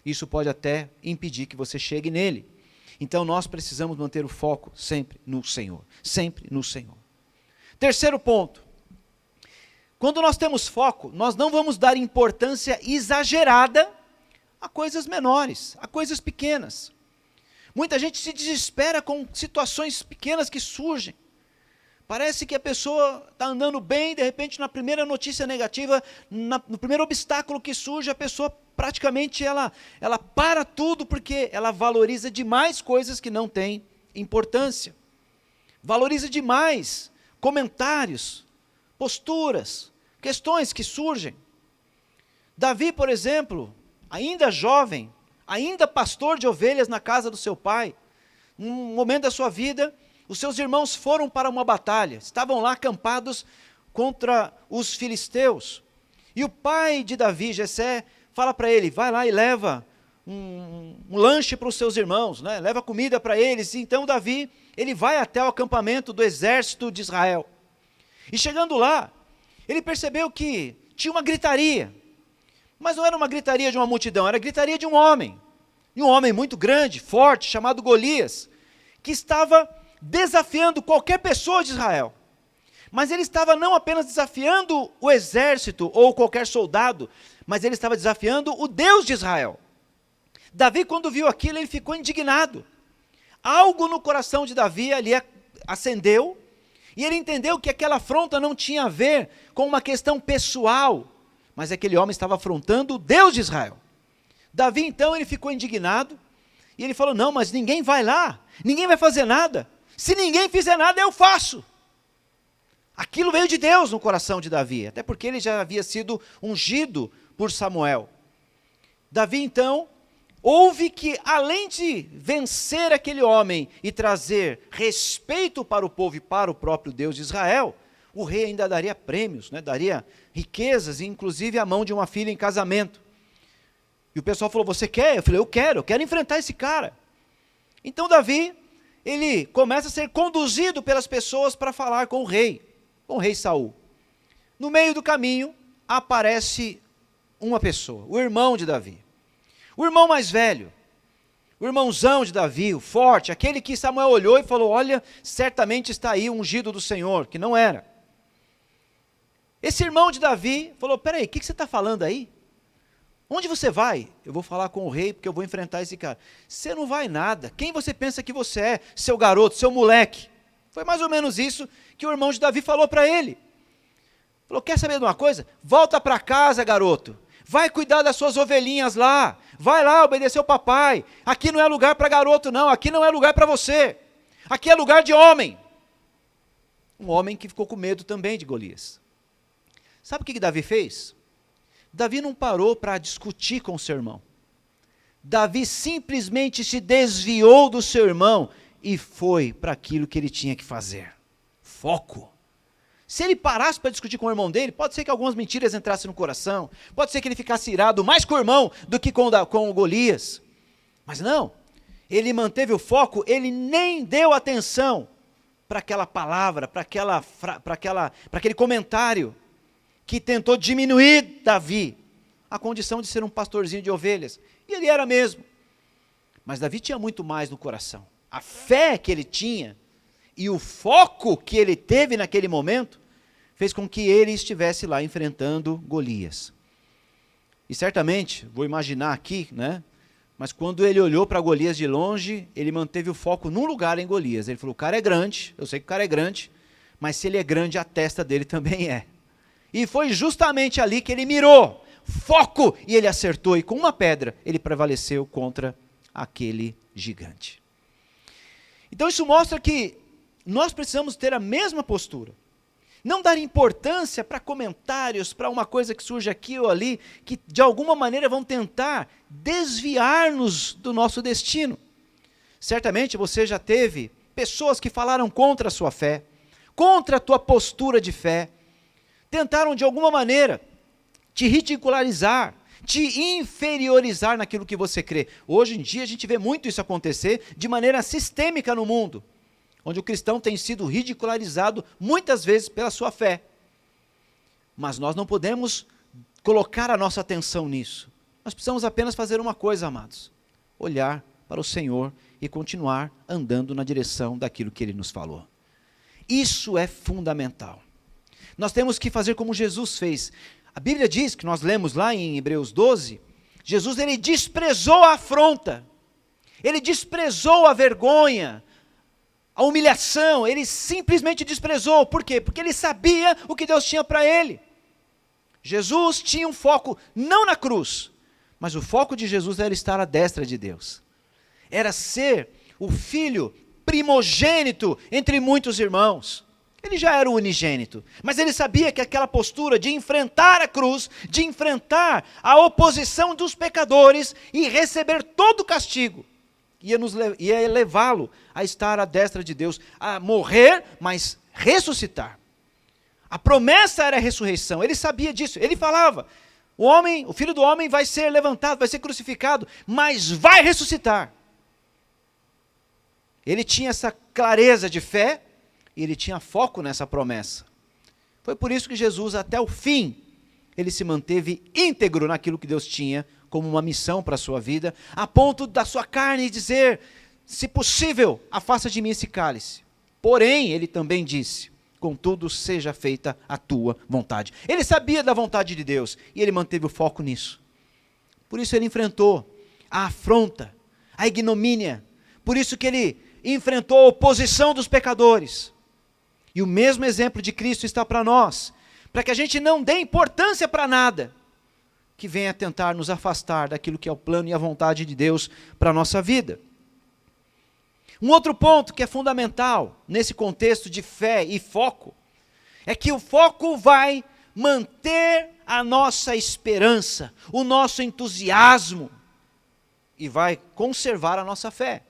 A: isso pode até impedir que você chegue nele. Então nós precisamos manter o foco sempre no Senhor, sempre no Senhor. Terceiro ponto, quando nós temos foco, nós não vamos dar importância exagerada a coisas menores, a coisas pequenas. Muita gente se desespera com situações pequenas que surgem. Parece que a pessoa está andando bem, de repente na primeira notícia negativa, no primeiro obstáculo que surge, a pessoa praticamente ela para tudo porque ela valoriza demais coisas que não têm importância. Valoriza demais comentários, posturas, questões que surgem. Davi, por exemplo, ainda jovem, ainda pastor de ovelhas na casa do seu pai, num momento da sua vida, os seus irmãos foram para uma batalha, estavam lá acampados contra os filisteus, e o pai de Davi, Jessé, fala para ele, vai lá e leva um lanche para os seus irmãos, né? Leva comida para eles. E então Davi, ele vai até o acampamento do exército de Israel, e chegando lá, ele percebeu que tinha uma gritaria, mas não era uma gritaria de uma multidão, era a gritaria de um homem muito grande, forte, chamado Golias, que estava desafiando qualquer pessoa de Israel. Mas ele estava não apenas desafiando o exército ou qualquer soldado, mas ele estava desafiando o Deus de Israel. Davi, quando viu aquilo, ele ficou indignado. Algo no coração de Davi ali acendeu, e ele entendeu que aquela afronta não tinha a ver com uma questão pessoal, mas aquele homem estava afrontando o Deus de Israel. Davi, então, ele ficou indignado, e ele falou, não, mas ninguém vai lá, ninguém vai fazer nada. Se ninguém fizer nada, eu faço. Aquilo veio de Deus no coração de Davi, até porque ele já havia sido ungido por Samuel. Davi, então, ouve que além de vencer aquele homem e trazer respeito para o povo e para o próprio Deus de Israel, o rei ainda daria prêmios, né? Daria riquezas, inclusive a mão de uma filha em casamento. E o pessoal falou, você quer? Eu falei, eu quero enfrentar esse cara. Então Davi, ele começa a ser conduzido pelas pessoas para falar com o rei Saul. No meio do caminho, aparece uma pessoa, o irmão de Davi. O irmão mais velho, o irmãozão de Davi, o forte, aquele que Samuel olhou e falou, olha, certamente está aí o ungido do Senhor, que não era. Esse irmão de Davi falou, peraí, o que você está falando aí? Onde você vai? Eu vou falar com o rei porque eu vou enfrentar esse cara. Você não vai nada. Quem você pensa que você é? Seu garoto, seu moleque. Foi mais ou menos isso que o irmão de Davi falou para ele. Falou, quer saber de uma coisa? Volta para casa, garoto. Vai cuidar das suas ovelhinhas lá. Vai lá obedecer o papai. Aqui não é lugar para garoto não. Aqui não é lugar para você. Aqui é lugar de homem. Um homem que ficou com medo também de Golias. Sabe o que Davi fez? Davi não parou para discutir com o seu irmão. Davi simplesmente se desviou do seu irmão e foi para aquilo que ele tinha que fazer. Foco. Se ele parasse para discutir com o irmão dele, pode ser que algumas mentiras entrassem no coração, pode ser que ele ficasse irado mais com o irmão do que com o Golias. Mas não, ele manteve o foco, ele nem deu atenção para aquela palavra, para aquele comentário que tentou diminuir Davi, a condição de ser um pastorzinho de ovelhas. E ele era mesmo. Mas Davi tinha muito mais no coração. A fé que ele tinha e o foco que ele teve naquele momento fez com que ele estivesse lá enfrentando Golias. E certamente, vou imaginar aqui, né? Mas quando ele olhou para Golias de longe, ele manteve o foco num lugar em Golias. Ele falou, o cara é grande, eu sei que o cara é grande, mas se ele é grande, a testa dele também é. E foi justamente ali que ele mirou, foco, e ele acertou, e com uma pedra ele prevaleceu contra aquele gigante. Então isso mostra que nós precisamos ter a mesma postura. Não dar importância para comentários, para uma coisa que surge aqui ou ali, que de alguma maneira vão tentar desviar-nos do nosso destino. Certamente você já teve pessoas que falaram contra a sua fé, contra a tua postura de fé, tentaram de alguma maneira te ridicularizar, te inferiorizar naquilo que você crê. Hoje em dia a gente vê muito isso acontecer de maneira sistêmica no mundo, onde o cristão tem sido ridicularizado muitas vezes pela sua fé. Mas nós não podemos colocar a nossa atenção nisso. Nós precisamos apenas fazer uma coisa, amados: olhar para o Senhor e continuar andando na direção daquilo que Ele nos falou. Isso é fundamental. Nós temos que fazer como Jesus fez. A Bíblia diz, que nós lemos lá em Hebreus 12, Jesus ele desprezou a afronta, ele desprezou a vergonha, a humilhação, ele simplesmente desprezou. Por quê? Porque ele sabia o que Deus tinha para ele. Jesus tinha um foco não na cruz, mas o foco de Jesus era estar à destra de Deus. Era ser o filho primogênito entre muitos irmãos. Ele já era o unigênito, mas ele sabia que aquela postura de enfrentar a cruz, de enfrentar a oposição dos pecadores e receber todo o castigo, ia levá-lo a estar à destra de Deus, a morrer, mas ressuscitar. A promessa era a ressurreição, ele sabia disso, ele falava, o filho do homem vai ser levantado, vai ser crucificado, mas vai ressuscitar. Ele tinha essa clareza de fé, e ele tinha foco nessa promessa. Foi por isso que Jesus, até o fim, ele se manteve íntegro naquilo que Deus tinha como uma missão para a sua vida, a ponto da sua carne dizer, se possível, afasta de mim esse cálice. Porém, ele também disse, contudo, seja feita a tua vontade. Ele sabia da vontade de Deus, e ele manteve o foco nisso. Por isso ele enfrentou a afronta, a ignomínia, por isso que ele enfrentou a oposição dos pecadores. E o mesmo exemplo de Cristo está para nós, para que a gente não dê importância para nada que venha tentar nos afastar daquilo que é o plano e a vontade de Deus para a nossa vida. Um outro ponto que é fundamental nesse contexto de fé e foco, é que o foco vai manter a nossa esperança, o nosso entusiasmo, e vai conservar a nossa fé.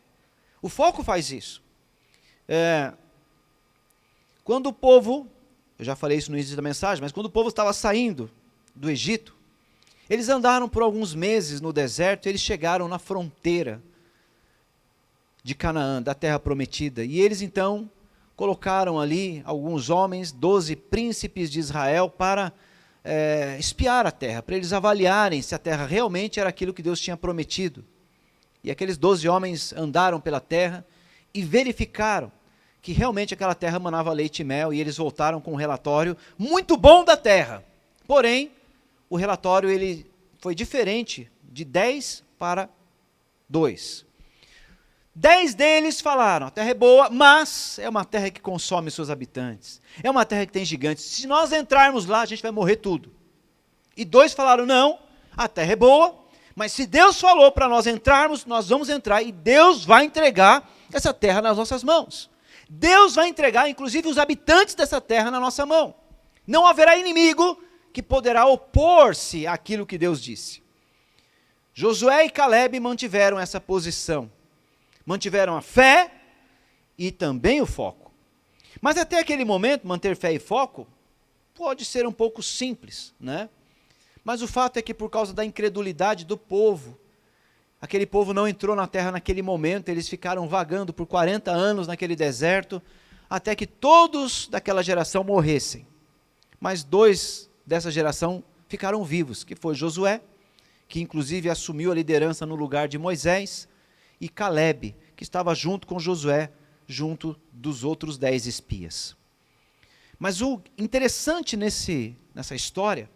A: O foco faz isso. Quando o povo, eu já falei isso no início da mensagem, mas quando o povo estava saindo do Egito, eles andaram por alguns meses no deserto, e eles chegaram na fronteira de Canaã, da terra prometida, e eles então colocaram ali alguns homens, 12 príncipes de Israel, para espiar a terra, para eles avaliarem se a terra realmente era aquilo que Deus tinha prometido. E aqueles 12 homens andaram pela terra e verificaram que realmente aquela terra manava leite e mel, e eles voltaram com um relatório muito bom da terra. Porém, o relatório ele foi diferente de 10 para 2. 10 deles falaram, a terra é boa, mas é uma terra que consome seus habitantes. É uma terra que tem gigantes. Se nós entrarmos lá, a gente vai morrer tudo. E 2 falaram, não, a terra é boa, mas se Deus falou para nós entrarmos, nós vamos entrar e Deus vai entregar essa terra nas nossas mãos. Deus vai entregar, inclusive, os habitantes dessa terra na nossa mão. Não haverá inimigo que poderá opor-se àquilo que Deus disse. Josué e Calebe mantiveram essa posição. Mantiveram a fé e também o foco. Mas até aquele momento, manter fé e foco pode ser um pouco simples, né? Mas o fato é que por causa da incredulidade do povo, aquele povo não entrou na terra naquele momento, eles ficaram vagando por 40 anos naquele deserto, até que todos daquela geração morressem. Mas 2 dessa geração ficaram vivos, que foi Josué, que inclusive assumiu a liderança no lugar de Moisés, e Calebe, que estava junto com Josué, junto dos outros 10 espias. Mas o interessante nessa história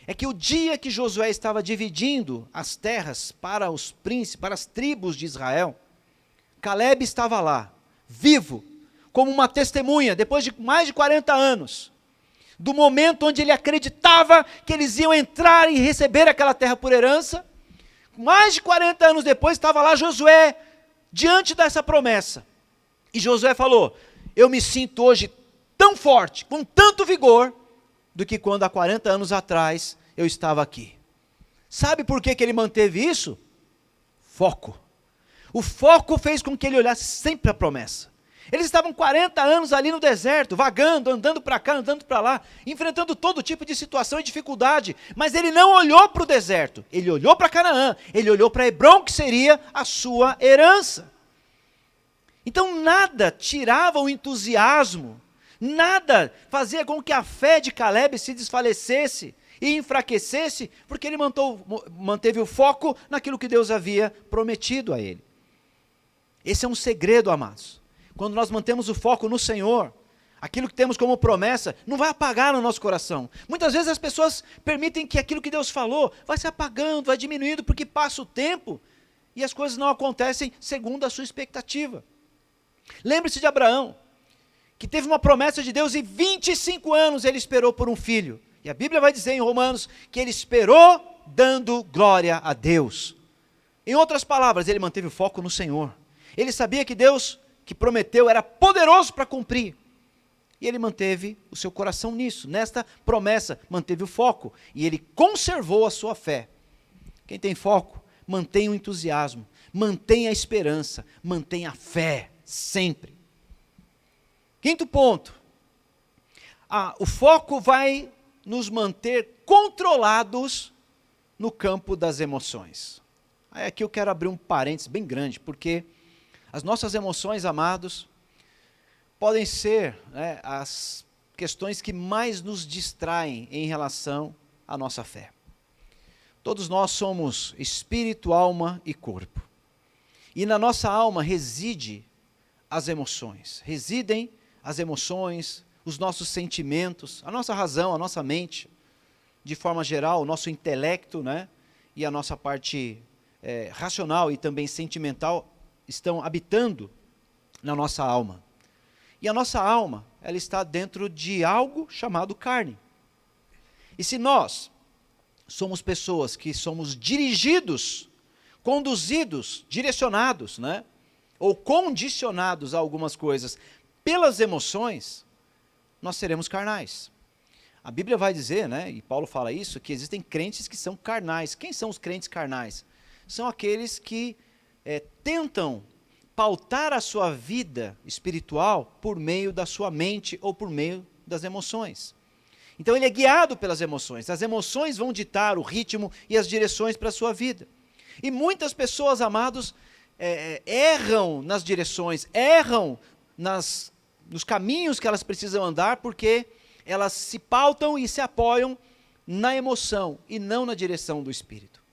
A: é que o dia que Josué estava dividindo as terras para os príncipes, para as tribos de Israel, Calebe estava lá, vivo, como uma testemunha, depois de mais de 40 anos, do momento onde ele acreditava que eles iam entrar e receber aquela terra por herança. Mais de 40 anos depois, estava lá Josué, diante dessa promessa. E Josué falou, eu me sinto hoje tão forte, com tanto vigor, do que quando há 40 anos atrás eu estava aqui. Sabe por que ele manteve isso? Foco. O foco fez com que ele olhasse sempre a promessa. Eles estavam 40 anos ali no deserto, vagando, andando para cá, andando para lá, enfrentando todo tipo de situação e dificuldade, mas ele não olhou para o deserto, ele olhou para Canaã, ele olhou para Hebrom, que seria a sua herança. Então nada tirava o entusiasmo, nada fazia com que a fé de Calebe se desfalecesse e enfraquecesse, porque ele manteve o foco naquilo que Deus havia prometido a ele. Esse é um segredo, amados. Quando nós mantemos o foco no Senhor, aquilo que temos como promessa não vai apagar no nosso coração. Muitas vezes as pessoas permitem que aquilo que Deus falou vai se apagando, vai diminuindo, porque passa o tempo e as coisas não acontecem segundo a sua expectativa. Lembre-se de Abraão, que teve uma promessa de Deus e 25 anos ele esperou por um filho. E a Bíblia vai dizer em Romanos que ele esperou dando glória a Deus. Em outras palavras, ele manteve o foco no Senhor. Ele sabia que Deus que prometeu era poderoso para cumprir. E ele manteve o seu coração nisso, nesta promessa, manteve o foco. E ele conservou a sua fé. Quem tem foco, mantém o entusiasmo, mantém a esperança, mantém a fé, sempre. Quinto ponto. O foco vai nos manter controlados no campo das emoções. Aí aqui eu quero abrir um parênteses bem grande, porque as nossas emoções, amados, podem ser, né, as questões que mais nos distraem em relação à nossa fé. Todos nós somos espírito, alma e corpo. E na nossa alma residem as emoções, os nossos sentimentos, a nossa razão, a nossa mente, de forma geral, o nosso intelecto, né, e a nossa parte racional e também sentimental, estão habitando na nossa alma. E a nossa alma, ela está dentro de algo chamado carne. E se nós somos pessoas que somos dirigidos, conduzidos, direcionados, né, ou condicionados a algumas coisas pelas emoções, nós seremos carnais. A Bíblia vai dizer, né, e Paulo fala isso, que existem crentes que são carnais. Quem são os crentes carnais? São aqueles que tentam pautar a sua vida espiritual por meio da sua mente ou por meio das emoções. Então ele é guiado pelas emoções. As emoções vão ditar o ritmo e as direções para a sua vida. E muitas pessoas, amados, erram nas direções, erram nos caminhos que elas precisam andar, porque elas se pautam e se apoiam na emoção e não na direção do Espírito.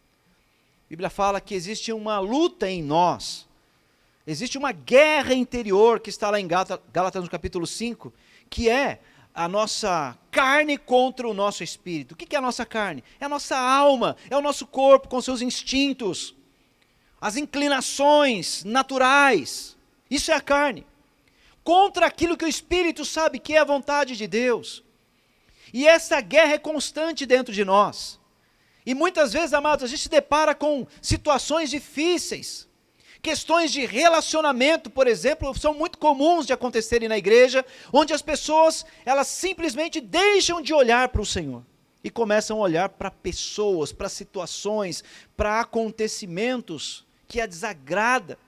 A: A Bíblia fala que existe uma luta em nós, existe uma guerra interior que está lá em Gálatas no capítulo 5, que é a nossa carne contra o nosso espírito. O que é a nossa carne? É a nossa alma, é o nosso corpo com seus instintos, as inclinações naturais. Isso é a carne. Contra aquilo que o espírito sabe que é a vontade de Deus. E essa guerra é constante dentro de nós. E muitas vezes, amados, a gente se depara com situações difíceis. Questões de relacionamento, por exemplo, são muito comuns de acontecerem na igreja, onde as pessoas, elas simplesmente deixam de olhar para o Senhor e começam a olhar para pessoas, para situações, para acontecimentos que a desagrada,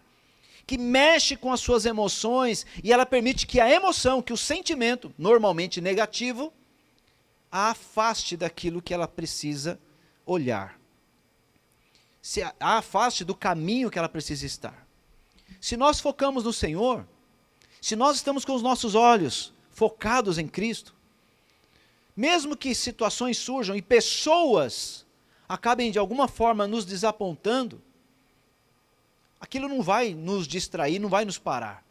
A: que mexe com as suas emoções, e ela permite que a emoção, que o sentimento, normalmente negativo, a afaste daquilo que ela precisa olhar. Se a afaste do caminho que ela precisa estar. Se nós focamos no Senhor, se nós estamos com os nossos olhos focados em Cristo, mesmo que situações surjam e pessoas acabem de alguma forma nos desapontando, aquilo não vai nos distrair, não vai nos parar.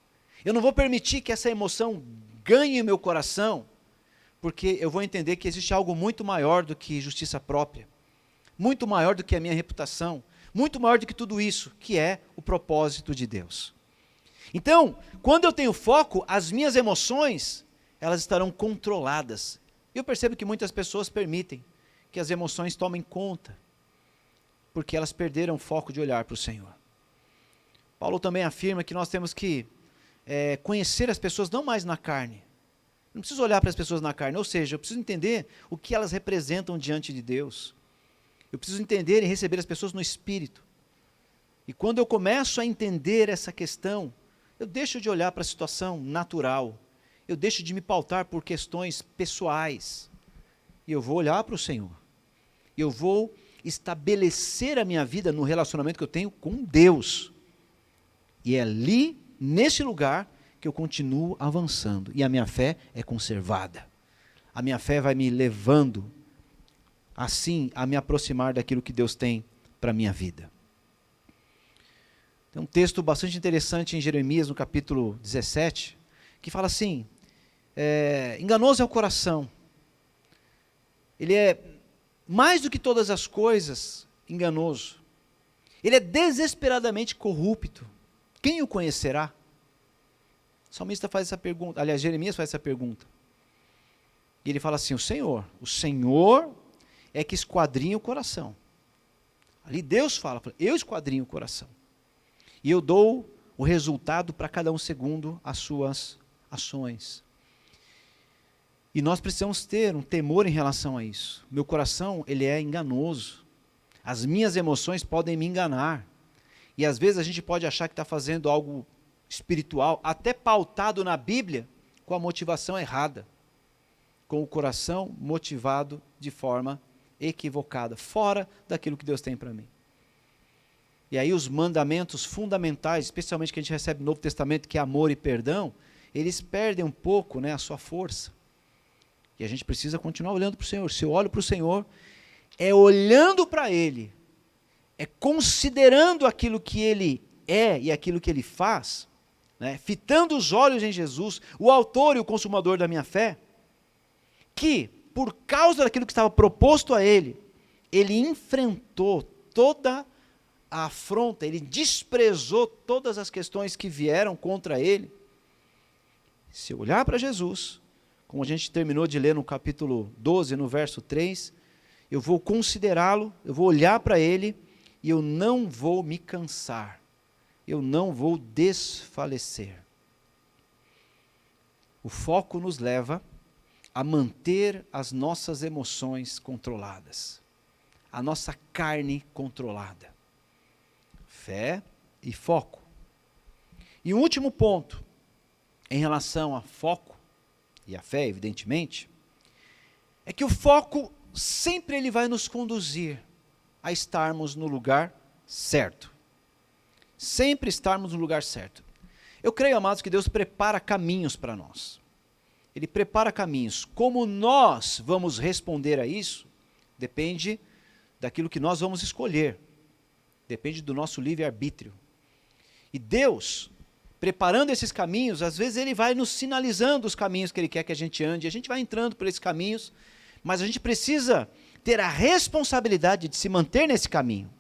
A: Eu não vou permitir que essa emoção ganhe meu coração, porque eu vou entender que existe algo muito maior do que justiça própria. Muito maior do que a minha reputação, muito maior do que tudo isso, que é o propósito de Deus. Então, quando eu tenho foco, as minhas emoções, elas estarão controladas. Eu percebo que muitas pessoas permitem que as emoções tomem conta, porque elas perderam o foco de olhar para o Senhor. Paulo também afirma que nós temos que conhecer as pessoas não mais na carne. Não preciso olhar para as pessoas na carne, ou seja, eu preciso entender o que elas representam diante de Deus. Eu preciso entender e receber as pessoas no espírito. E quando eu começo a entender essa questão, eu deixo de olhar para a situação natural. Eu deixo de me pautar por questões pessoais. E eu vou olhar para o Senhor. Eu vou estabelecer a minha vida no relacionamento que eu tenho com Deus. E é ali, nesse lugar, que eu continuo avançando. E a minha fé é conservada. A minha fé vai me levando assim a me aproximar daquilo que Deus tem para a minha vida. Tem um texto bastante interessante em Jeremias, no capítulo 17, que fala assim, enganoso é o coração, ele é mais do que todas as coisas enganoso, ele é desesperadamente corrupto, quem o conhecerá? O salmista faz essa pergunta, aliás, Jeremias faz essa pergunta, e ele fala assim, o Senhor é que esquadrinha o coração. Ali Deus fala, eu esquadrinho o coração. E eu dou o resultado para cada um segundo as suas ações. E nós precisamos ter um temor em relação a isso. Meu coração, ele é enganoso. As minhas emoções podem me enganar. E às vezes a gente pode achar que está fazendo algo espiritual, até pautado na Bíblia, com a motivação errada. Com o coração motivado de forma equivocada, fora daquilo que Deus tem para mim. E aí os mandamentos fundamentais, especialmente que a gente recebe no Novo Testamento, que é amor e perdão, eles perdem um pouco, a sua força. E a gente precisa continuar olhando para o Senhor. Se eu olho para o Senhor, é olhando para Ele, é considerando aquilo que Ele é e aquilo que Ele faz, fitando os olhos em Jesus, o autor e o consumador da minha fé, que, por causa daquilo que estava proposto a ele, ele enfrentou toda a afronta, ele desprezou todas as questões que vieram contra ele. Se eu olhar para Jesus, como a gente terminou de ler no capítulo 12, no verso 3, eu vou considerá-lo, eu vou olhar para ele, e eu não vou me cansar, eu não vou desfalecer. O foco nos leva a manter as nossas emoções controladas, a nossa carne controlada. Fé e foco. E um último ponto, em relação a foco, e a fé, evidentemente, é que o foco sempre ele vai nos conduzir a estarmos no lugar certo. Sempre estarmos no lugar certo. Eu creio, amados, que Deus prepara caminhos para nós. Ele prepara caminhos. Como nós vamos responder a isso, depende daquilo que nós vamos escolher. Depende do nosso livre-arbítrio. E Deus preparando esses caminhos, às vezes Ele vai nos sinalizando os caminhos que Ele quer que a gente ande, e a gente vai entrando por esses caminhos, mas a gente precisa ter a responsabilidade de se manter nesse caminho,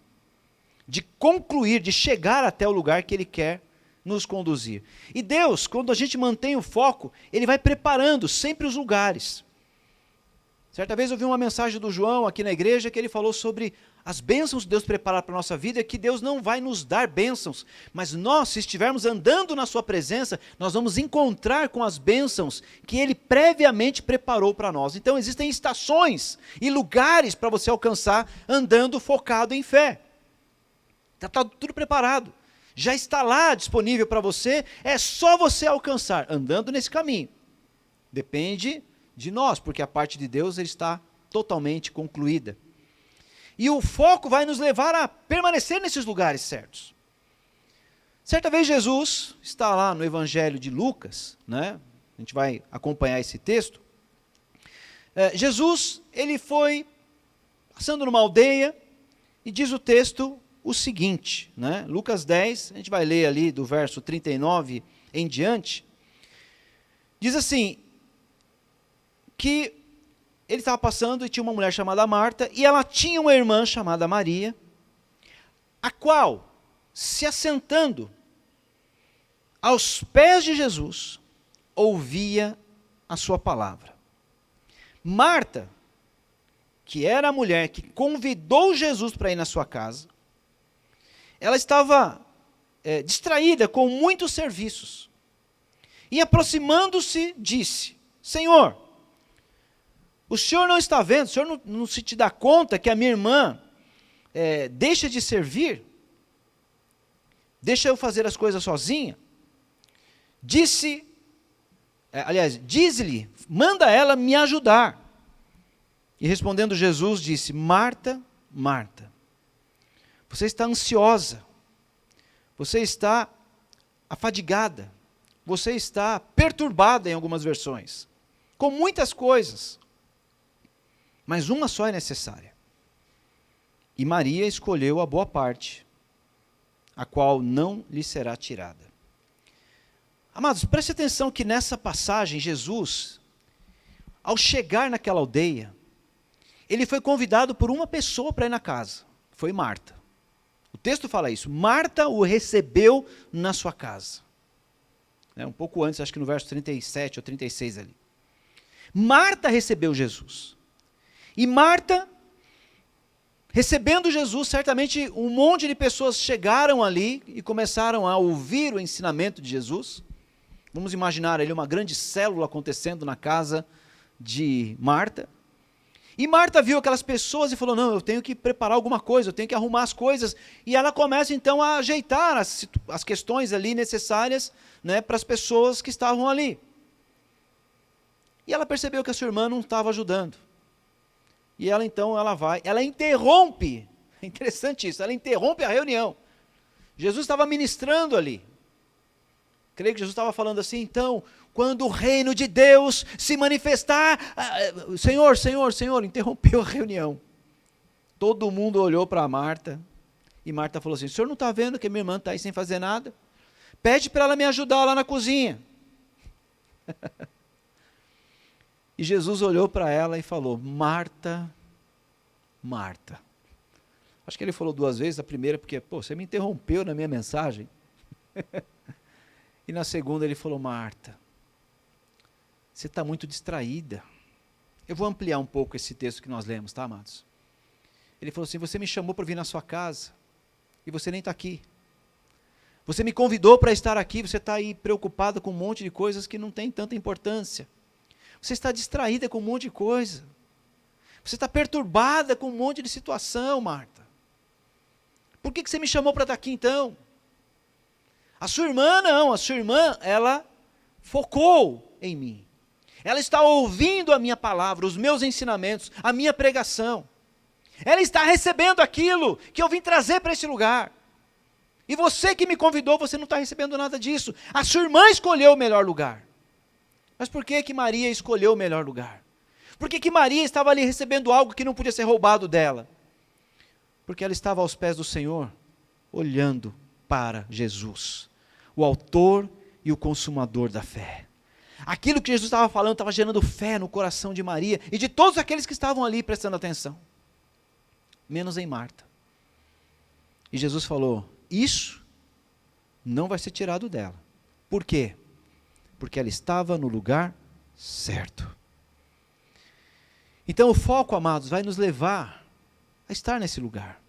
A: de concluir, de chegar até o lugar que Ele quer nos conduzir. E Deus, quando a gente mantém o foco, Ele vai preparando sempre os lugares. Certa vez eu vi uma mensagem do João aqui na igreja, que ele falou sobre as bênçãos que Deus prepara para a nossa vida, que Deus não vai nos dar bênçãos, mas nós, se estivermos andando na sua presença, nós vamos encontrar com as bênçãos que Ele previamente preparou para nós. Então existem estações e lugares para você alcançar andando focado em fé. Está tudo preparado, já está lá disponível para você, é só você alcançar, andando nesse caminho. Depende de nós, porque a parte de Deus ele está totalmente concluída. E o foco vai nos levar a permanecer nesses lugares certos. Certa vez Jesus está lá no Evangelho de Lucas, né? A gente vai acompanhar esse texto. Jesus, ele foi passando numa aldeia, e diz o texto o seguinte, né? Lucas 10, a gente vai ler ali do verso 39 em diante, diz assim, que ele estava passando e tinha uma mulher chamada Marta, e ela tinha uma irmã chamada Maria, a qual, se assentando aos pés de Jesus, ouvia a sua palavra. Marta, que era a mulher que convidou Jesus para ir na sua casa, ela estava distraída com muitos serviços. E aproximando-se, disse, Senhor, o senhor não está vendo, o senhor não se te dá conta que a minha irmã deixa de servir? Deixa eu fazer as coisas sozinha? Diz-lhe, manda ela me ajudar. E respondendo Jesus, disse, Marta, Marta, você está ansiosa, você está afadigada, você está perturbada em algumas versões, com muitas coisas, mas uma só é necessária. E Maria escolheu a boa parte, a qual não lhe será tirada. Amados, preste atenção que nessa passagem, Jesus, ao chegar naquela aldeia, ele foi convidado por uma pessoa para ir na casa, foi Marta. O texto fala isso, Marta o recebeu na sua casa. Um pouco antes, acho que no verso 37 ou 36 ali. Marta recebeu Jesus. E Marta, recebendo Jesus, certamente um monte de pessoas chegaram ali e começaram a ouvir o ensinamento de Jesus. Vamos imaginar ali uma grande célula acontecendo na casa de Marta. E Marta viu aquelas pessoas e falou, não, eu tenho que preparar alguma coisa, eu tenho que arrumar as coisas. E ela começa então a ajeitar as questões ali necessárias, né, para as pessoas que estavam ali. E ela percebeu que a sua irmã não estava ajudando. E ela então, ela interrompe, é interessante isso, ela interrompe a reunião. Jesus estava ministrando ali. Creio que Jesus estava falando assim, então, quando o reino de Deus se manifestar, Senhor, interrompeu a reunião. Todo mundo olhou para Marta, e Marta falou assim, o senhor não está vendo que minha irmã está aí sem fazer nada? Pede para ela me ajudar lá na cozinha. E Jesus olhou para ela e falou, Marta, Marta. Acho que ele falou duas vezes, a primeira porque, você me interrompeu na minha mensagem. E na segunda ele falou, Marta, você está muito distraída. Eu vou ampliar um pouco esse texto que nós lemos, tá, amados? Ele falou assim, você me chamou para vir na sua casa, e você nem está aqui. Você me convidou para estar aqui, você está aí preocupada com um monte de coisas que não tem tanta importância. Você está distraída com um monte de coisa. Você está perturbada com um monte de situação, Marta. Por que você me chamou para estar aqui então? A sua irmã não, a sua irmã, ela focou em mim. Ela está ouvindo a minha palavra, os meus ensinamentos, a minha pregação. Ela está recebendo aquilo que eu vim trazer para esse lugar. E você que me convidou, você não está recebendo nada disso. A sua irmã escolheu o melhor lugar. Mas por que Maria escolheu o melhor lugar? Por que Maria estava ali recebendo algo que não podia ser roubado dela? Porque ela estava aos pés do Senhor, olhando para Jesus, o autor e o consumador da fé. Aquilo que Jesus estava falando estava gerando fé no coração de Maria e de todos aqueles que estavam ali prestando atenção, menos em Marta. E Jesus falou, isso não vai ser tirado dela. Por quê? Porque ela estava no lugar certo. Então o foco, amados, vai nos levar a estar nesse lugar.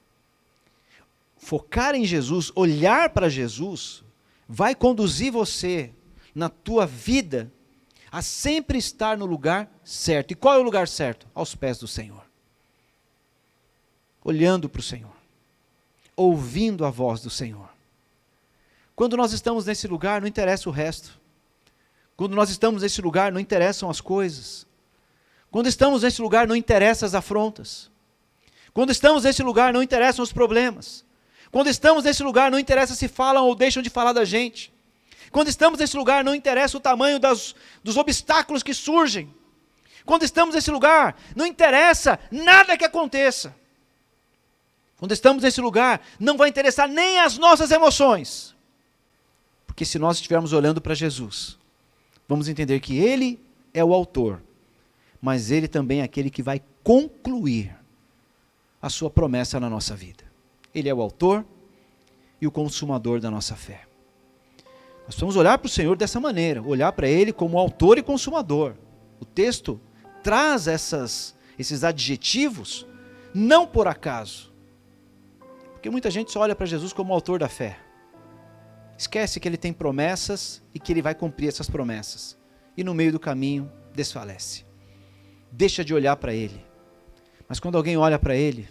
A: Focar em Jesus, olhar para Jesus, vai conduzir você, na tua vida, a sempre estar no lugar certo. E qual é o lugar certo? Aos pés do Senhor. Olhando para o Senhor. Ouvindo a voz do Senhor. Quando nós estamos nesse lugar, não interessa o resto. Quando nós estamos nesse lugar, não interessam as coisas. Quando estamos nesse lugar, não interessam as afrontas. Quando estamos nesse lugar, não interessam os problemas. Quando estamos nesse lugar, não interessa se falam ou deixam de falar da gente. Quando estamos nesse lugar, não interessa o tamanho dos obstáculos que surgem. Quando estamos nesse lugar, não interessa nada que aconteça. Quando estamos nesse lugar, não vai interessar nem as nossas emoções. Porque se nós estivermos olhando para Jesus, vamos entender que Ele é o autor, mas Ele também é aquele que vai concluir a sua promessa na nossa vida. Ele é o autor e o consumador da nossa fé. Nós precisamos olhar para o Senhor dessa maneira, olhar para Ele como autor e consumador. O texto traz esses adjetivos, não por acaso. Porque muita gente só olha para Jesus como autor da fé. Esquece que Ele tem promessas e que Ele vai cumprir essas promessas. E no meio do caminho, desfalece. Deixa de olhar para Ele. Mas quando alguém olha para Ele,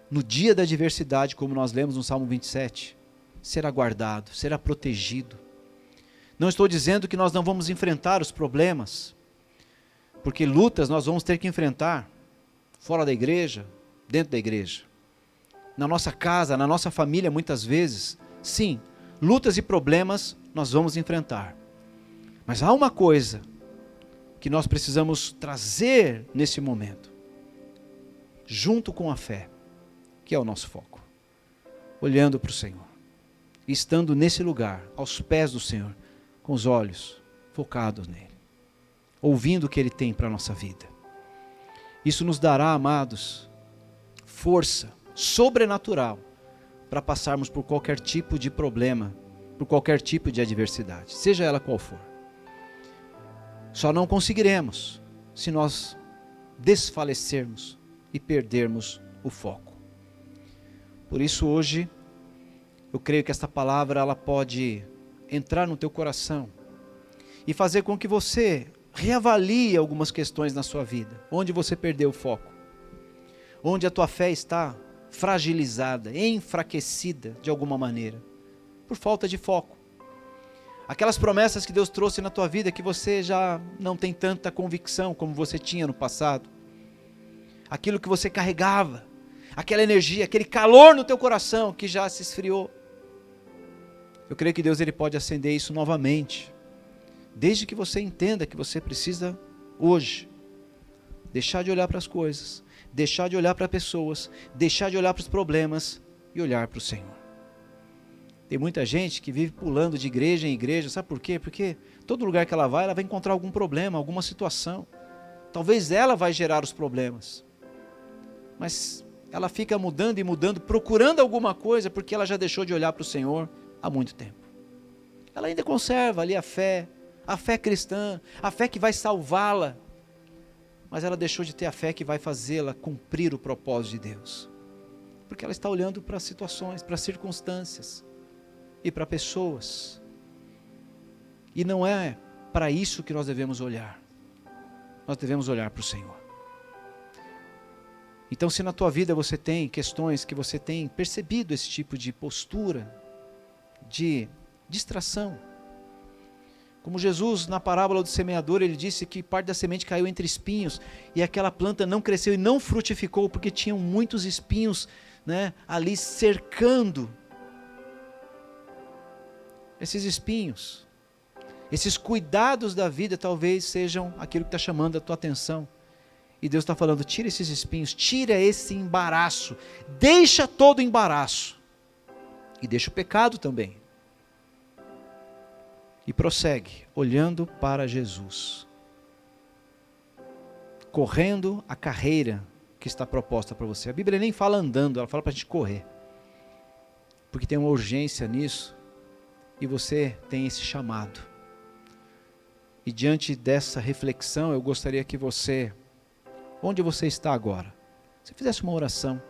A: no dia da adversidade, como nós lemos no Salmo 27, será guardado, será protegido. Não estou dizendo que nós não vamos enfrentar os problemas, porque lutas nós vamos ter que enfrentar, fora da igreja, dentro da igreja, na nossa casa, na nossa família muitas vezes, sim, lutas e problemas nós vamos enfrentar. Mas há uma coisa que nós precisamos trazer nesse momento, junto com a fé, que é o nosso foco, olhando para o Senhor, estando nesse lugar, aos pés do Senhor, com os olhos focados nele, ouvindo o que Ele tem para a nossa vida. Isso nos dará, amados, força sobrenatural para passarmos por qualquer tipo de problema, por qualquer tipo de adversidade, seja ela qual for. Só não conseguiremos se nós desfalecermos e perdermos o foco. Por isso hoje, eu creio que esta palavra ela pode entrar no teu coração e fazer com que você reavalie algumas questões na sua vida, onde você perdeu o foco, onde a tua fé está fragilizada, enfraquecida de alguma maneira, por falta de foco. Aquelas promessas que Deus trouxe na tua vida que você já não tem tanta convicção como você tinha no passado, aquilo que você carregava, aquela energia, aquele calor no teu coração que já se esfriou. Eu creio que Deus ele pode acender isso novamente, desde que você entenda que você precisa hoje deixar de olhar para as coisas, deixar de olhar para pessoas, deixar de olhar para os problemas e olhar para o Senhor. Tem muita gente que vive pulando de igreja em igreja, sabe por quê? Porque todo lugar que ela vai encontrar algum problema, alguma situação. Talvez ela vai gerar os problemas, mas ela fica mudando e mudando, procurando alguma coisa, porque ela já deixou de olhar para o Senhor há muito tempo. Ela ainda conserva ali a fé cristã, a fé que vai salvá-la, mas ela deixou de ter a fé que vai fazê-la cumprir o propósito de Deus, porque ela está olhando para situações, para circunstâncias e para pessoas, e não é para isso que nós devemos olhar. Nós devemos olhar para o Senhor. Então, se na tua vida você tem questões que você tem percebido esse tipo de postura, de distração, como Jesus na parábola do semeador, ele disse que parte da semente caiu entre espinhos, e aquela planta não cresceu e não frutificou, porque tinham muitos espinhos, né, ali cercando. Esses espinhos, esses cuidados da vida talvez sejam aquilo que está chamando a tua atenção. E Deus está falando, tira esses espinhos, tira esse embaraço, deixa todo o embaraço. E deixa o pecado também. E prossegue, olhando para Jesus. Correndo a carreira que está proposta para você. A Bíblia nem fala andando, ela fala para a gente correr. Porque tem uma urgência nisso. E você tem esse chamado. E diante dessa reflexão, eu gostaria que você, onde você está agora, você fizesse uma oração.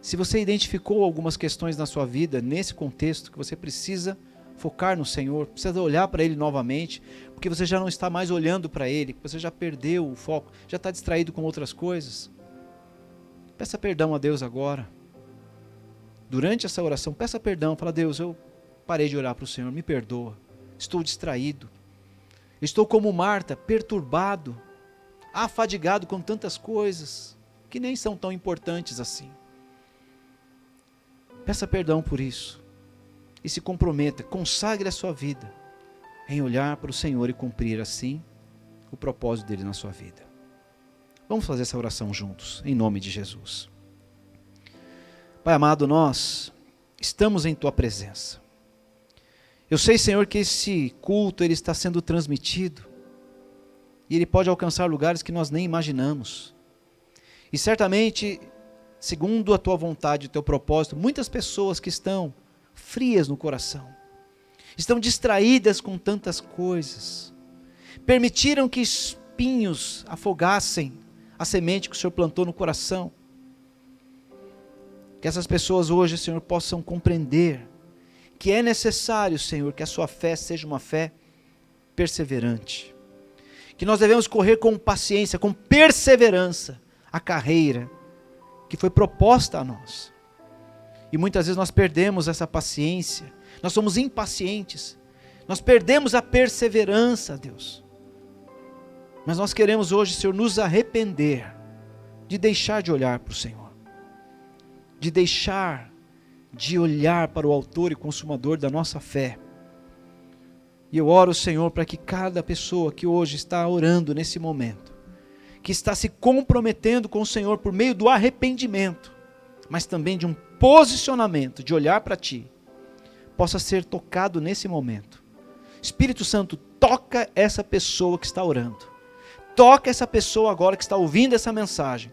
A: Se você identificou algumas questões na sua vida, nesse contexto, que você precisa focar no Senhor, precisa olhar para Ele novamente, porque você já não está mais olhando para Ele, você já perdeu o foco, já está distraído com outras coisas. Peça perdão a Deus agora. Durante essa oração, peça perdão, fala: Deus, eu parei de orar para o Senhor, me perdoa, estou distraído, estou como Marta, perturbado, afadigado com tantas coisas, que nem são tão importantes assim. Peça perdão por isso, e se comprometa, consagre a sua vida, em olhar para o Senhor e cumprir assim, o propósito dele na sua vida. Vamos fazer essa oração juntos, em nome de Jesus. Pai amado, nós estamos em Tua presença. Eu sei, Senhor, que esse culto ele está sendo transmitido e ele pode alcançar lugares que nós nem imaginamos. E certamente, segundo a Tua vontade e o Teu propósito, muitas pessoas que estão frias no coração, estão distraídas com tantas coisas, permitiram que espinhos afogassem a semente que o Senhor plantou no coração. Que essas pessoas hoje, Senhor, possam compreender que é necessário, Senhor, que a sua fé seja uma fé perseverante. Que nós devemos correr com paciência, com perseverança, a carreira que foi proposta a nós. E muitas vezes nós perdemos essa paciência, nós somos impacientes, nós perdemos a perseverança, Deus. Mas nós queremos hoje, Senhor, nos arrepender de deixar de olhar para o Senhor, de deixar de olhar para o autor e consumador da nossa fé. E eu oro, Senhor, para que cada pessoa que hoje está orando nesse momento, que está se comprometendo com o Senhor por meio do arrependimento, mas também de um posicionamento, de olhar para Ti, possa ser tocado nesse momento. Espírito Santo, toca essa pessoa que está orando. Toca essa pessoa agora que está ouvindo essa mensagem.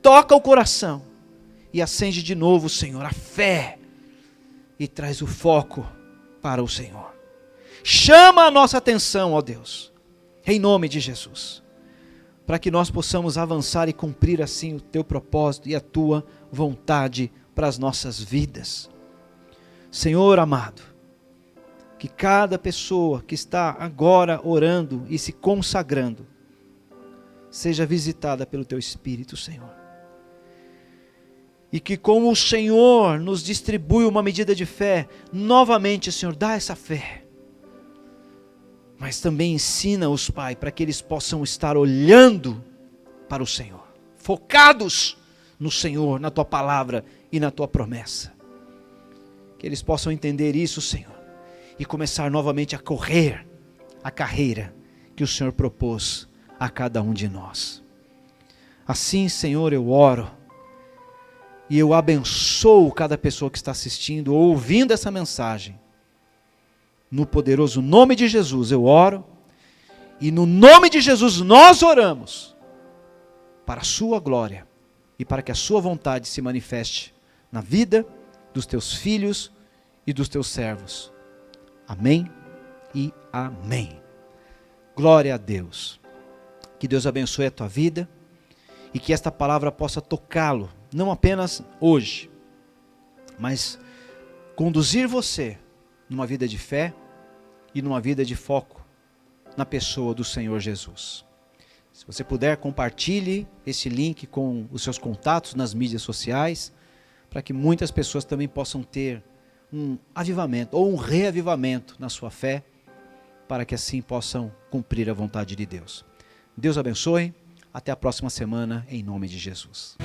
A: Toca o coração e acende de novo, Senhor, a fé e traz o foco para o Senhor. Chama a nossa atenção, ó Deus, em nome de Jesus, para que nós possamos avançar e cumprir assim o Teu propósito e a Tua vontade para as nossas vidas. Senhor amado, que cada pessoa que está agora orando e se consagrando, seja visitada pelo Teu Espírito, Senhor. E que como o Senhor nos distribui uma medida de fé, novamente, Senhor, dá essa fé. Mas também ensina-os, Pai, para que eles possam estar olhando para o Senhor, focados no Senhor, na Tua palavra e na Tua promessa. Que eles possam entender isso, Senhor, e começar novamente a correr a carreira que o Senhor propôs a cada um de nós. Assim, Senhor, eu oro e eu abençoo cada pessoa que está assistindo ou ouvindo essa mensagem. No poderoso nome de Jesus eu oro, e no nome de Jesus nós oramos, para a sua glória e para que a sua vontade se manifeste na vida dos Teus filhos e dos Teus servos. Amém e amém. Glória a Deus. Que Deus abençoe a tua vida e que esta palavra possa tocá-lo, não apenas hoje, mas conduzir você numa vida de fé e numa vida de foco na pessoa do Senhor Jesus. Se você puder, compartilhe esse link com os seus contatos nas mídias sociais, para que muitas pessoas também possam ter um avivamento ou um reavivamento na sua fé, para que assim possam cumprir a vontade de Deus. Deus abençoe, até a próxima semana, em nome de Jesus.